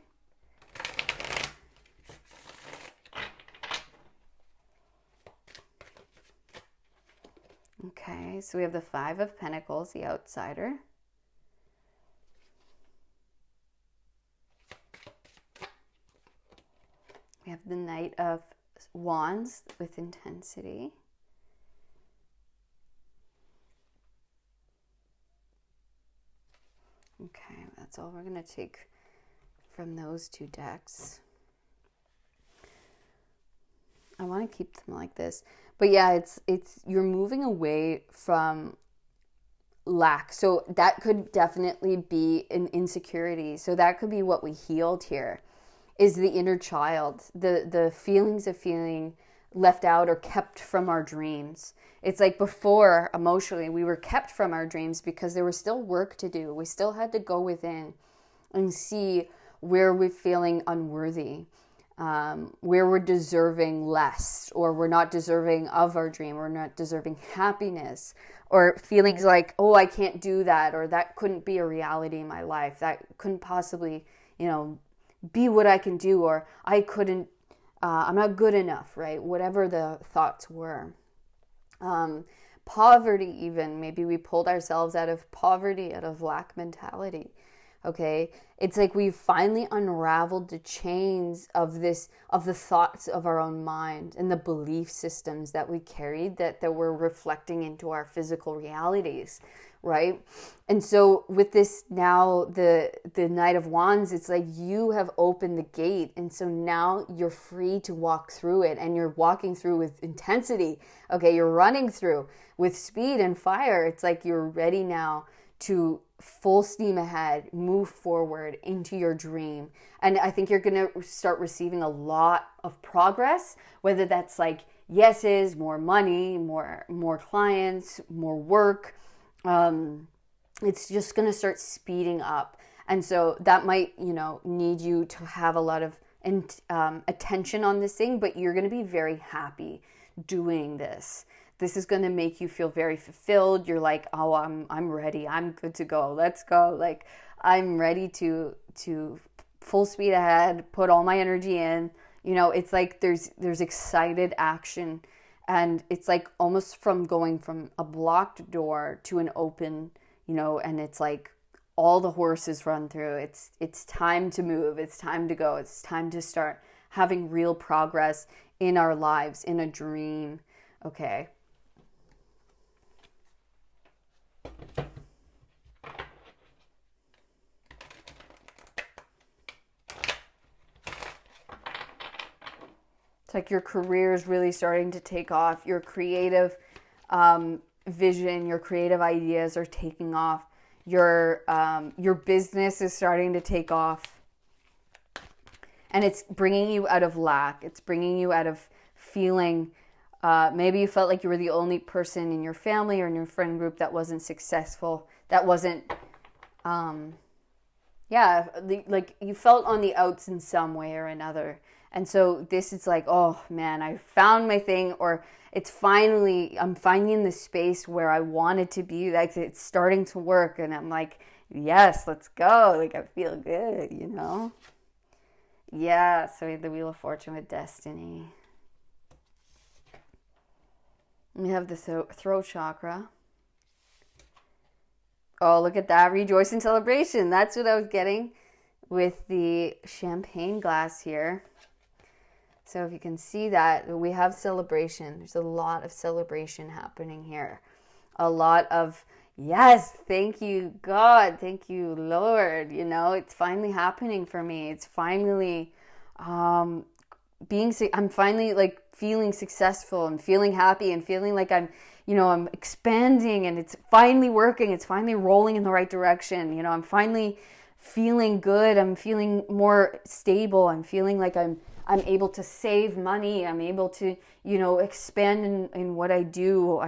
Okay, so we have the Five of Pentacles, the outsider. We have the Knight of Wands with intensity. Okay, that's all we're going to take from those two decks. I want to keep them like this. But yeah, it's you're moving away from lack. So that could definitely be an insecurity. So that could be what we healed here, is the inner child, the feelings of feeling left out or kept from our dreams. It's like before, emotionally, we were kept from our dreams because there was still work to do. We still had to go within and see where we're feeling unworthy, where we're deserving less, or we're not deserving of our dream, or not deserving happiness, or feelings like, oh, I can't do that, or that couldn't be a reality in my life. That couldn't possibly, be what I can do, or I couldn't, I'm not good enough, right? Whatever the thoughts were. Poverty even, maybe we pulled ourselves out of poverty, out of lack mentality. Okay, it's like we've finally unraveled the chains of the thoughts of our own mind, and the belief systems that we carried that were reflecting into our physical realities, right? And so with this now, the Knight of Wands, it's like you have opened the gate, and so now you're free to walk through it, and you're walking through with intensity. Okay, you're running through with speed and fire. It's like you're ready now to full steam ahead, move forward into your dream. And I think you're going to start receiving a lot of progress, whether that's like yeses, more money, more clients, more work. It's just going to start speeding up. And so that might, need you to have a lot of attention on this thing, but you're going to be very happy doing this. This is going to make you feel very fulfilled. You're like, oh, I'm ready. I'm good to go. Let's go. Like, I'm ready to full speed ahead, put all my energy in. It's like there's excited action, and it's like almost from going from a blocked door to an open, and it's like all the horses run through. It's time to move. It's time to go. It's time to start having real progress in our lives, in a dream. Okay. It's like your career is really starting to take off. Your creative vision, your creative ideas are taking off. Your business is starting to take off. And it's bringing you out of lack. It's bringing you out of feeling, maybe you felt like you were the only person in your family or in your friend group that wasn't successful, that wasn't, like you felt on the outs in some way or another. And so this is like, oh man, I found my thing, or I'm finding the space where I wanted to be. Like, it's starting to work, and I'm like, yes, let's go. Like, I feel good, Yeah, so we have the Wheel of Fortune with Destiny. We have the throat chakra. Oh, look at that. Rejoice in celebration. That's what I was getting with the champagne glass here. So if you can see that, we have celebration. There's a lot of celebration happening here. A lot of, yes, thank you, God. Thank you, Lord. You know, it's finally happening for me. It's finally I'm finally like feeling successful and feeling happy and feeling like I'm expanding and it's finally working. It's finally rolling in the right direction. You know, I'm finally feeling good. I'm feeling more stable. I'm feeling like I'm able to save money. I'm able to, expand in what I do.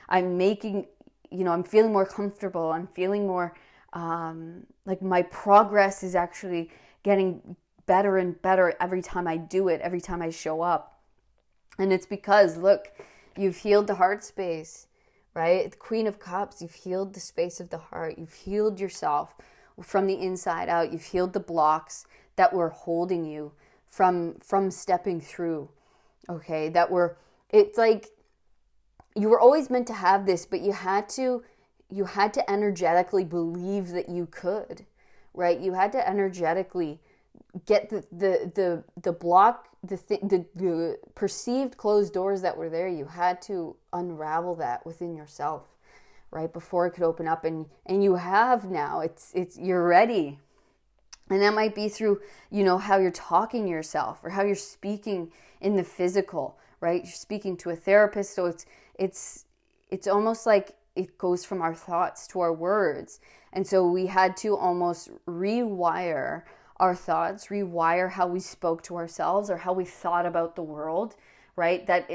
I'm making, I'm feeling more comfortable. I'm feeling more, like my progress is actually getting better and better every time I do it, every time I show up. And it's because, look, you've healed the heart space, right? The Queen of Cups, you've healed the space of the heart. You've healed yourself from the inside out. You've healed the blocks that were holding you from stepping through, okay? It's like you were always meant to have this, but you had to energetically believe that you could, right? You had to energetically get the block, the perceived closed doors that were there. You had to unravel that within yourself, right, before it could open up, and you have now. It's you're ready. And that might be through, how you're talking to yourself or how you're speaking in the physical, right? You're speaking to a therapist, so it's almost like it goes from our thoughts to our words. And so we had to almost rewire our thoughts, rewire how we spoke to ourselves or how we thought about the world, right? That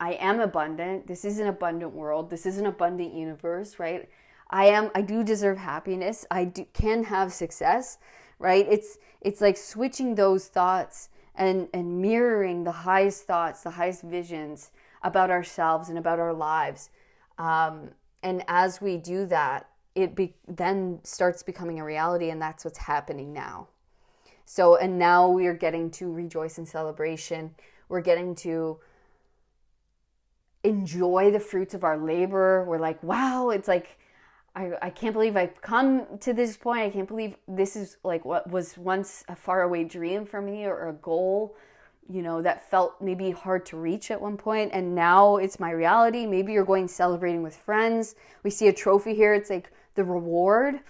I am abundant. This is an abundant world. This is an abundant universe, right? I do deserve happiness. Can have success, right? It's like switching those thoughts and mirroring the highest thoughts, the highest visions about ourselves and about our lives. And as we do that, then starts becoming a reality, and that's what's happening now. So, and now we are getting to rejoice in celebration. We're getting to enjoy the fruits of our labor. We're like, wow, it's like, I can't believe I've come to this point. I can't believe this is like what was once a faraway dream for me or a goal, that felt maybe hard to reach at one point. And now it's my reality. Maybe you're going celebrating with friends. We see a trophy here. It's like the reward,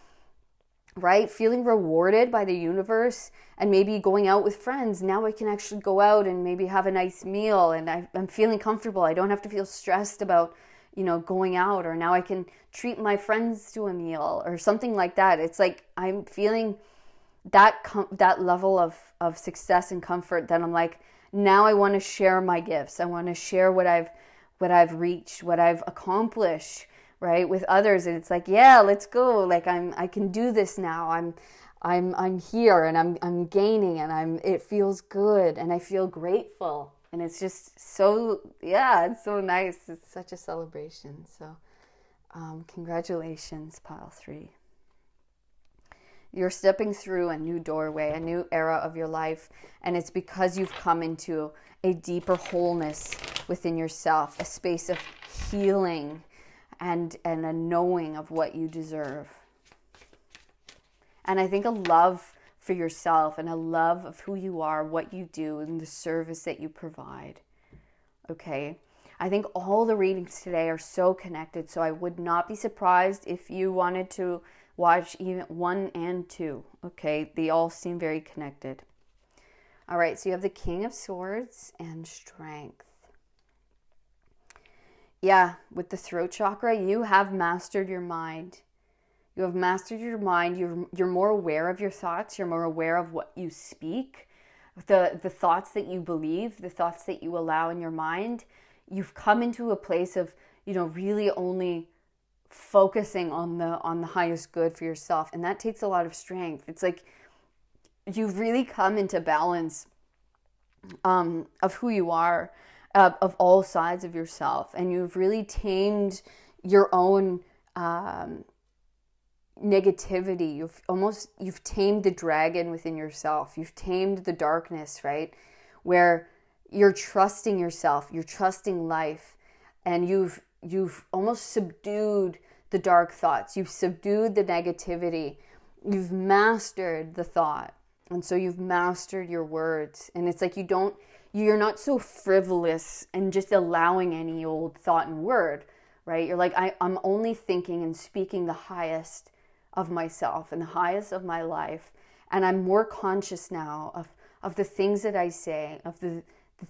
right? Feeling rewarded by the universe and maybe going out with friends. Now I can actually go out and maybe have a nice meal and I'm feeling comfortable. I don't have to feel stressed about going out, or now I can treat my friends to a meal or something like that. It's like I'm feeling that level of success and comfort that I'm like, now I want to share my gifts. I want to share what I've reached, what I've accomplished, right, with others. And it's like, yeah, let's go. Like I can do this now. I'm here and I'm gaining and it feels good and I feel grateful. And it's just so, it's so nice. It's such a celebration. So congratulations, pile 3. You're stepping through a new doorway, a new era of your life. And it's because you've come into a deeper wholeness within yourself, a space of healing and a knowing of what you deserve. And I think a love for yourself and a love of who you are, what you do, and the service that you provide. Okay? I think all the readings today are so connected, so I would not be surprised if you wanted to watch even 1 and 2. Okay? They all seem very connected. All right, so you have the King of Swords and Strength. Yeah, with the throat chakra, you have mastered your mind. You have mastered your mind. You're more aware of your thoughts. You're more aware of what you speak, the thoughts that you believe, the thoughts that you allow in your mind. You've come into a place of, really only focusing on the highest good for yourself, and that takes a lot of strength. It's like you've really come into balance of who you are, of all sides of yourself, and you've really tamed your own negativity. You've tamed the dragon within yourself. You've tamed the darkness, right? Where you're trusting yourself, you're trusting life, and you've almost subdued the dark thoughts. You've subdued the negativity. You've mastered the thought. And so you've mastered your words. And it's like you're not so frivolous and just allowing any old thought and word, right? You're like, I'm only thinking and speaking the highest of myself and the highest of my life. And I'm more conscious now of the things that I say, of the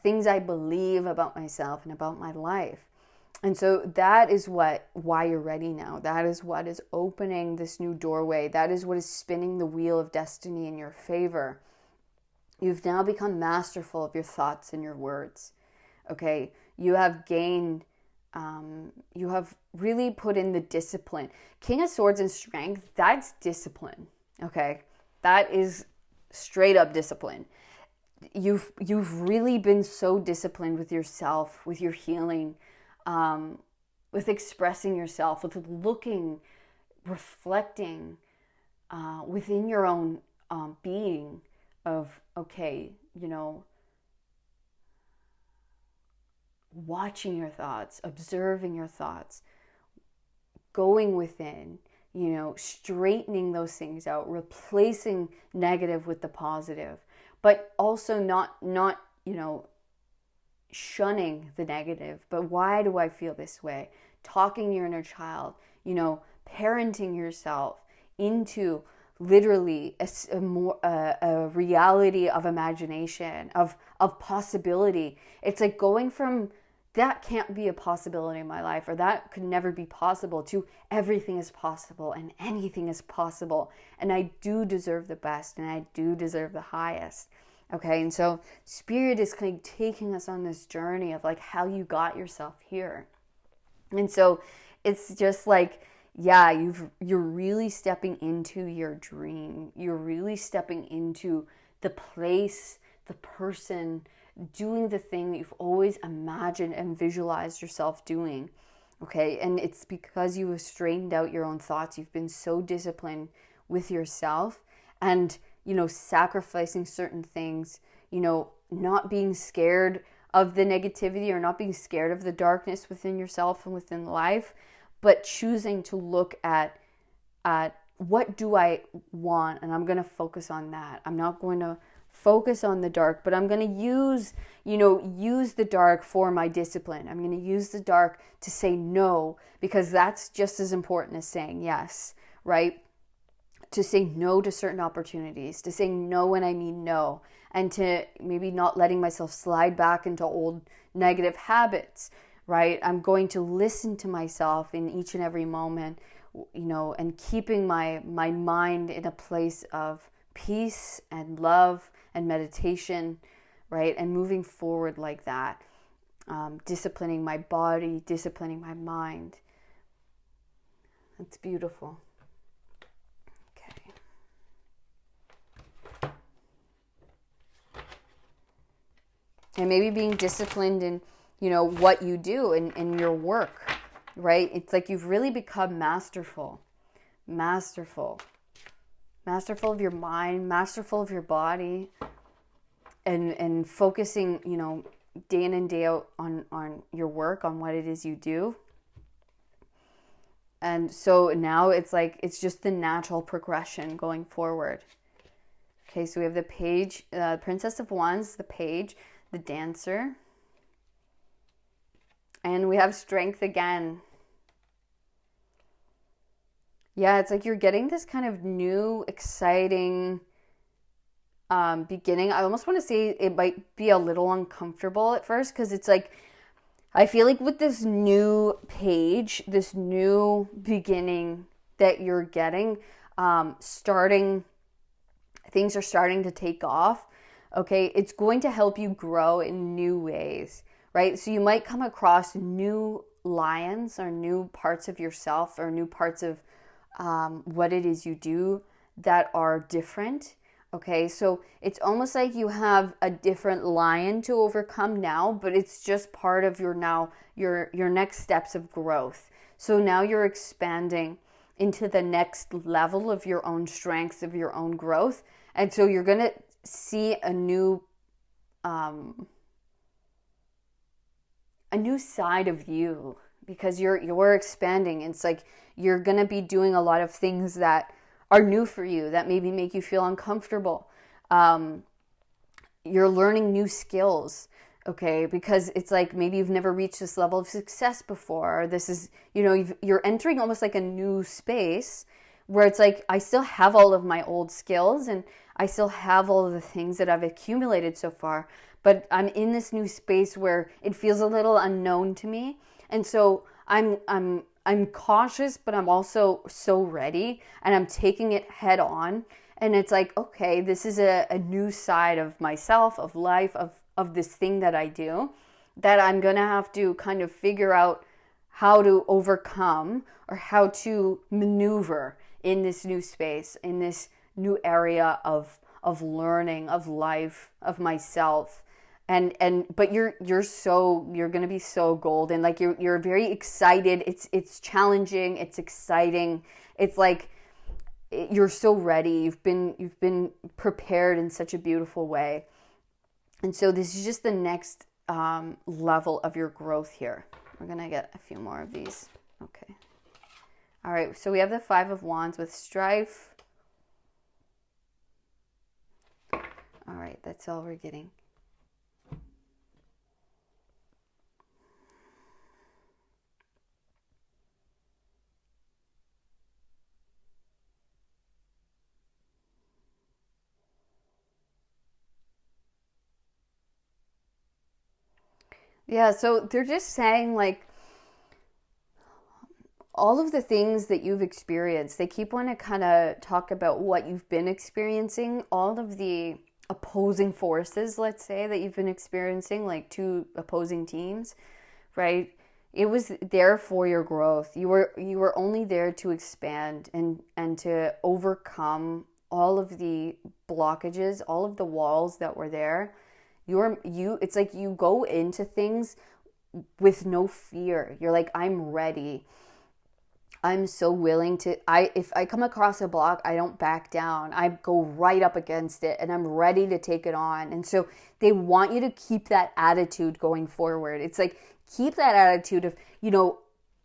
things I believe about myself and about my life. And so that is why you're ready now. That is what is opening this new doorway. That is what is spinning the wheel of destiny in your favor. You've now become masterful of your thoughts and your words. Okay, you have gained, you have really put in the discipline. King of Swords and Strength, that's discipline. Okay, that is straight up discipline. You've really been so disciplined with yourself, with your healing, with expressing yourself, with looking, reflecting within your own being of, okay, watching your thoughts, observing your thoughts, going within, straightening those things out, replacing negative with the positive, but also not shunning the negative. But why do I feel this way? Talking your inner child, parenting yourself into literally a reality of imagination, of possibility. It's like going from that can't be a possibility in my life, or that could never be possible, to everything is possible and anything is possible. And I do deserve the best, and I do deserve the highest. Okay, and so Spirit is kind of taking us on this journey of like how you got yourself here. And so it's just like, yeah, you're really stepping into your dream. You're really stepping into the place, the person, doing the thing that you've always imagined and visualized yourself doing. Okay, and it's because you have straightened out your own thoughts. You've been so disciplined with yourself, and sacrificing certain things, not being scared of the negativity or not being scared of the darkness within yourself and within life, but choosing to look at what do I want, and I'm going to focus on that. I'm not going to focus on the dark, but I'm going to use the dark for my discipline. I'm going to use the dark to say no, because that's just as important as saying yes, right? To say no to certain opportunities, to say no when I mean no, and to maybe not letting myself slide back into old negative habits, right? I'm going to listen to myself in each and every moment, and keeping my mind in a place of peace and love and meditation, right? And moving forward like that, disciplining my body, disciplining my mind. That's beautiful. And maybe being disciplined in, what you do in your work, right? It's like you've really become masterful of your mind, masterful of your body, and focusing, day in and day out on your work, on what it is you do. And so now it's like, it's just the natural progression going forward. Okay, so we have the page, Princess of Wands, the page, the Dancer, and we have Strength again. Yeah, it's like you're getting this kind of new, exciting beginning. I almost want to say it might be a little uncomfortable at first, because it's like, I feel like with this new page, this new beginning that you're getting, things are starting to take off. Okay, it's going to help you grow in new ways, right? So you might come across new lions or new parts of yourself or new parts of what it is you do that are different. Okay, so it's almost like you have a different lion to overcome now, but it's just part of your next steps of growth. So now you're expanding into the next level of your own strengths, of your own growth. And so you're going to see a new a new side of you, because you're expanding. It's like you're going to be doing a lot of things that are new for you, that maybe make you feel uncomfortable. You're learning new skills, okay? Because it's like maybe you've never reached this level of success before. Or this is, you're entering almost like a new space where it's like, I still have all of my old skills and I still have all of the things that I've accumulated so far, but I'm in this new space where it feels a little unknown to me. And so I'm cautious, but I'm also so ready, and I'm taking it head on. And it's like, okay, this is a new side of myself, of life, of this thing that I do, that I'm going to have to kind of figure out how to overcome or how to maneuver in this new space, in this new area of learning, of life, of myself. But you're going to be so golden. Like you're very excited. It's challenging. It's exciting. It's like you're so ready. You've been prepared in such a beautiful way. And so this is just the next level of your growth here. We're going to get a few more of these. Okay. All right. So we have the 5 of Wands with strife. All right. That's all we're getting. Yeah, so they're just saying like all of the things that you've experienced, they keep wanting to kind of talk about what you've been experiencing, all of the opposing forces, let's say, that you've been experiencing, like 2 opposing teams, right? It was there for your growth. You were only there to expand and to overcome all of the blockages, all of the walls that were there. It's like you go into things with no fear. You're like, I'm ready. I'm so willing to, if I come across a block, I don't back down. I go right up against it and I'm ready to take it on. And so they want you to keep that attitude going forward. It's like, keep that attitude of,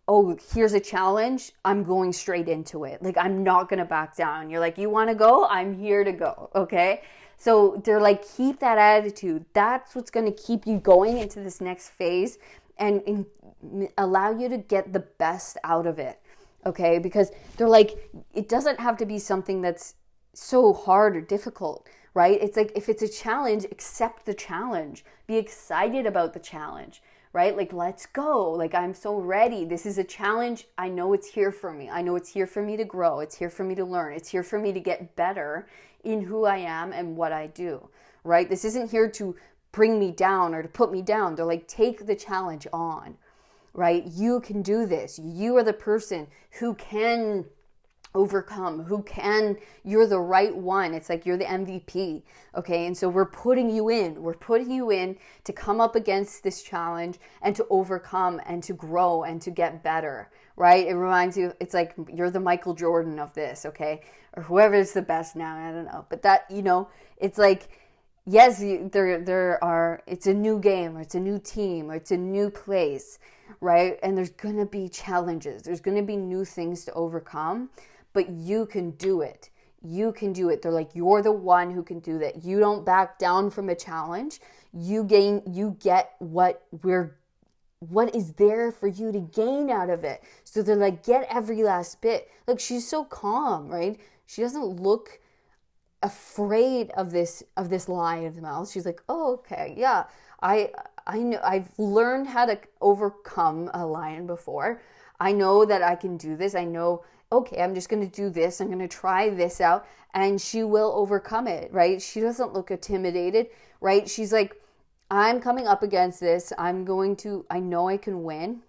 oh, here's a challenge. I'm going straight into it. Like, I'm not going to back down. You're like, you want to go? I'm here to go. Okay. So they're like, keep that attitude. That's what's going to keep you going into this next phase and allow you to get the best out of it. Okay. Because they're like, it doesn't have to be something that's so hard or difficult, right? It's like, if it's a challenge, accept the challenge. Be excited about the challenge, right? Like, let's go. Like, I'm so ready. This is a challenge. I know it's here for me. I know it's here for me to grow. It's here for me to learn. It's here for me to get better in who I am and what I do, right? This isn't here to bring me down or to put me down. They're like, take the challenge on, right? You can do this. You are the person who can overcome, you're the right one. It's like you're the MVP, okay? And so we're putting you in to come up against this challenge and to overcome and to grow and to get better, right? It reminds you, it's like you're the Michael Jordan of this, okay? Or whoever's the best now, I don't know. But that, it's like, yes, it's a new game, or it's a new team, or it's a new place, right? And there's going to be challenges. There's going to be new things to overcome. But you can do it. You can do it. They're like, you're the one who can do that. You don't back down from a challenge. You get what is there for you to gain out of it. So they're like, get every last bit. Like, she's so calm, right? She doesn't look afraid of this lion's mouth. She's like, oh, okay, yeah. I know, I've learned how to overcome a lion before. I know that I can do this. I know, okay, I'm just going to do this. I'm going to try this out, and she will overcome it, right? She doesn't look intimidated, right? She's like, I'm coming up against this. I know I can win.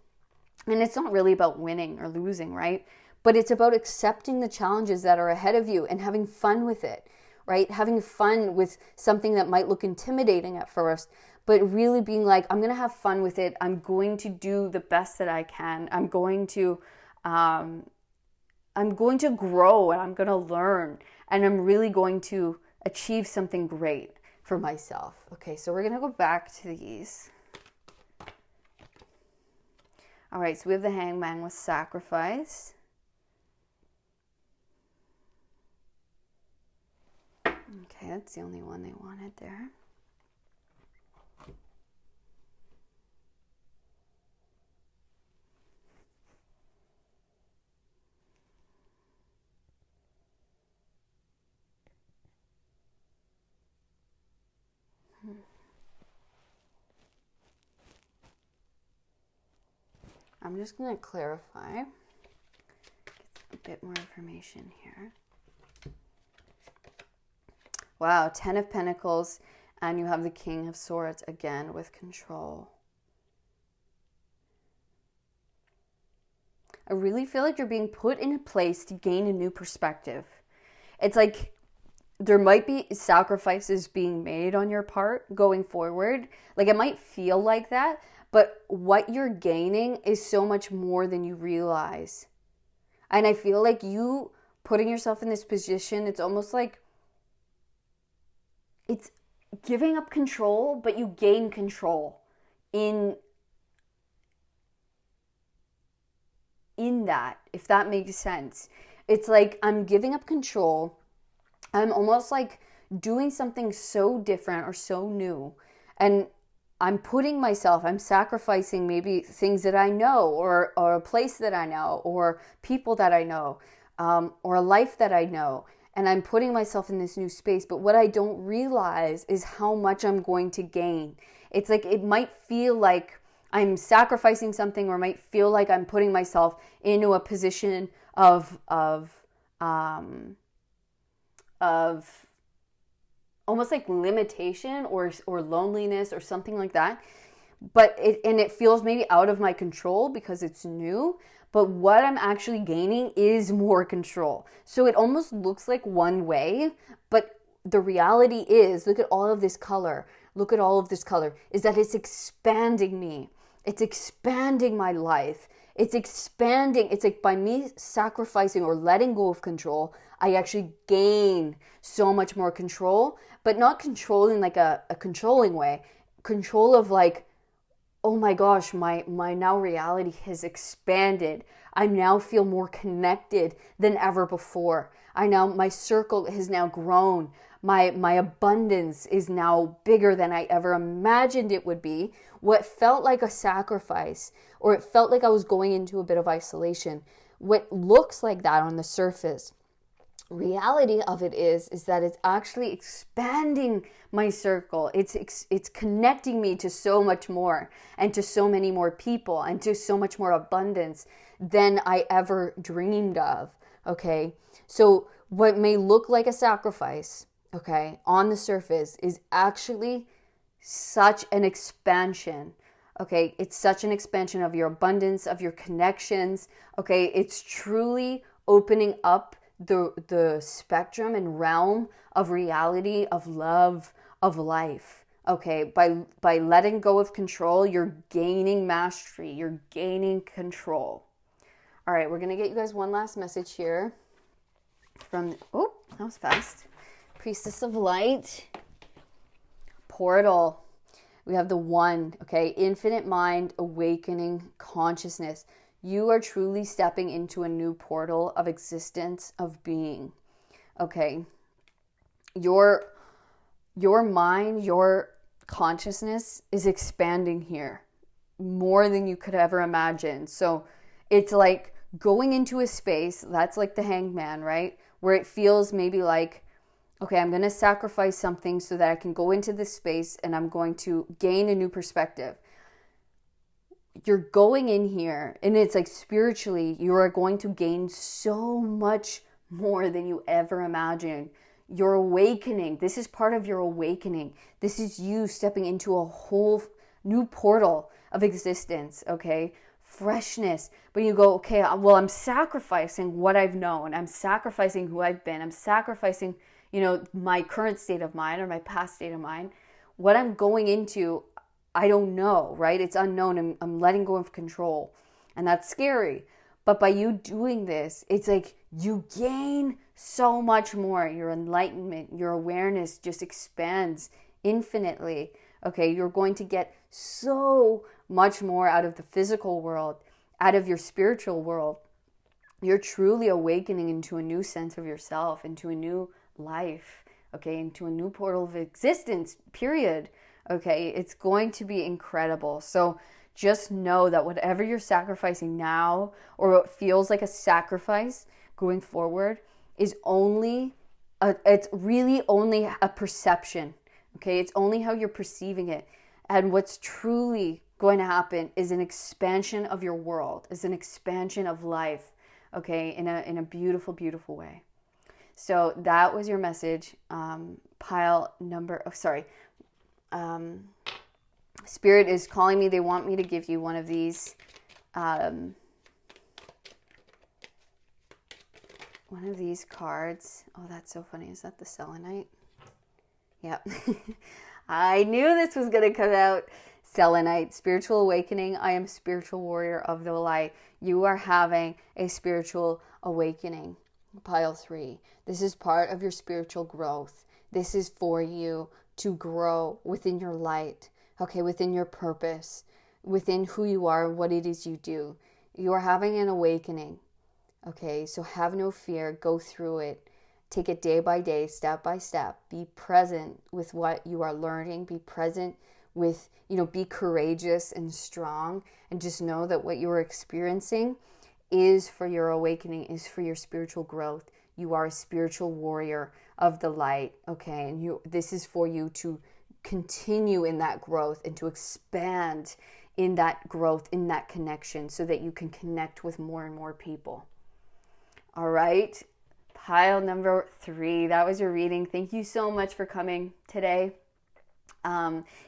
And it's not really about winning or losing, right? But it's about accepting the challenges that are ahead of you and having fun with it, right? Having fun with something that might look intimidating at first, but really being like, I'm going to have fun with it. I'm going to do the best that I can. I'm going to grow, and I'm going to learn, and I'm really going to achieve something great for myself. Okay, so we're going to go back to these. All right, so we have the Hangman with sacrifice. Okay, that's the only one they wanted there. I'm just going to clarify, get a bit more information here. Wow, 10 of Pentacles, and you have the King of Swords again with control. I really feel like you're being put in a place to gain a new perspective. It's like there might be sacrifices being made on your part going forward. Like it might feel like that, but what you're gaining is so much more than you realize. And I feel like you putting yourself in this position, it's almost like it's giving up control, but you gain control in that, if that makes sense. It's like I'm giving up control. I'm almost like doing something so different or so new. And I'm sacrificing maybe things that I know, or a place that I know, or people that I know, or a life that I know. And I'm putting myself in this new space. But what I don't realize is how much I'm going to gain. It's like it might feel like I'm sacrificing something, or might feel like I'm putting myself into a position of almost like limitation or loneliness or something like that. But it feels maybe out of my control because it's new. But what I'm actually gaining is more control. So it almost looks like one way, but the reality is, look at all of this color. Look at all of this color, is that it's expanding me. It's expanding my life. It's expanding. It's like by me sacrificing or letting go of control, I actually gain so much more control, but not controlling like a controlling way. Control of like, oh my gosh, my now reality has expanded. I now feel more connected than ever before. My circle has now grown. My abundance is now bigger than I ever imagined it would be. What felt like a sacrifice, or it felt like I was going into a bit of isolation, what looks like that on the surface, reality of it is that it's actually expanding my circle. It's connecting me to so much more, and to so many more people, and to so much more abundance than I ever dreamed of. Okay, so what may look like a sacrifice, okay, on the surface, is actually such an expansion. Okay, it's such an expansion of your abundance, of your connections. Okay, it's truly opening up the spectrum and realm of reality, of love, of life. Okay, by letting go of control, you're gaining mastery, you're gaining control. All right, we're gonna get you guys one last message here from, oh, that was fast. Priestess of Light, Portal. We have the One, okay, infinite mind, awakening consciousness. You are truly stepping into a new portal of existence, of being. Okay, your mind, your consciousness is expanding here more than you could ever imagine. So it's like going into a space that's like the Hangman, right? Where it feels maybe like, okay, I'm going to sacrifice something so that I can go into this space and I'm going to gain a new perspective. You're going in here, and it's like spiritually, you are going to gain so much more than you ever imagined. You're awakening. This is part of your awakening. This is you stepping into a whole new portal of existence, okay? Freshness. But you go, okay, well, I'm sacrificing what I've known. I'm sacrificing who I've been. I'm sacrificing, my current state of mind or my past state of mind. What I'm going into, I don't know, right? It's unknown. I'm letting go of control. And that's scary. But by you doing this, it's like you gain so much more. Your enlightenment, your awareness just expands infinitely. Okay, you're going to get so much more out of the physical world. out of your spiritual world. You're truly awakening into a new sense of yourself, into a new life, okay, into a new portal of existence, period. Okay, it's going to be incredible. So just know that whatever you're sacrificing now, or what feels like a sacrifice going forward, is it's really only a perception. Okay, it's only how you're perceiving it. And what's truly going to happen is an expansion of your world, is an expansion of life, okay, in a beautiful, beautiful way. So that was your message. Spirit is calling me. They want me to give you one of these, cards. Oh, that's so funny. Is that the selenite? Yep. I knew this was going to come out. Selenite, spiritual awakening. I am spiritual warrior of the light. You are having a spiritual awakening. Pile 3. This is part of your spiritual growth. This is for you to grow within your light, okay, within your purpose, within who you are, what it is you do. You are having an awakening, okay? So have no fear. Go through it. Take it day by day, step by step. Be present with what you are learning. Be present with, be courageous and strong, and just know that what you are experiencing is for your awakening, is for your spiritual growth. You are a spiritual warrior of the light, okay? And this is for you to continue in that growth and to expand in that growth, in that connection, so that you can connect with more and more people. All right? Pile number 3, that was your reading. Thank you so much for coming today.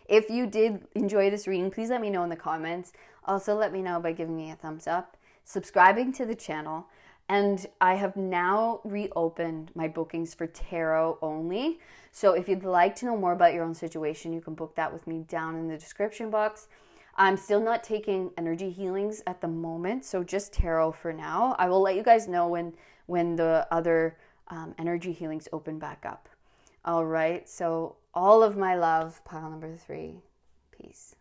If you did enjoy this reading, please let me know in the comments. Also, let me know by giving me a thumbs up, subscribing to the channel, and I have now reopened my bookings for tarot only. So if you'd like to know more about your own situation, you can book that with me down in the description box. I'm still not taking energy healings at the moment, so just tarot for now. I will let you guys know when the other energy healings open back up. All right, so all of my love, pile number 3. Peace.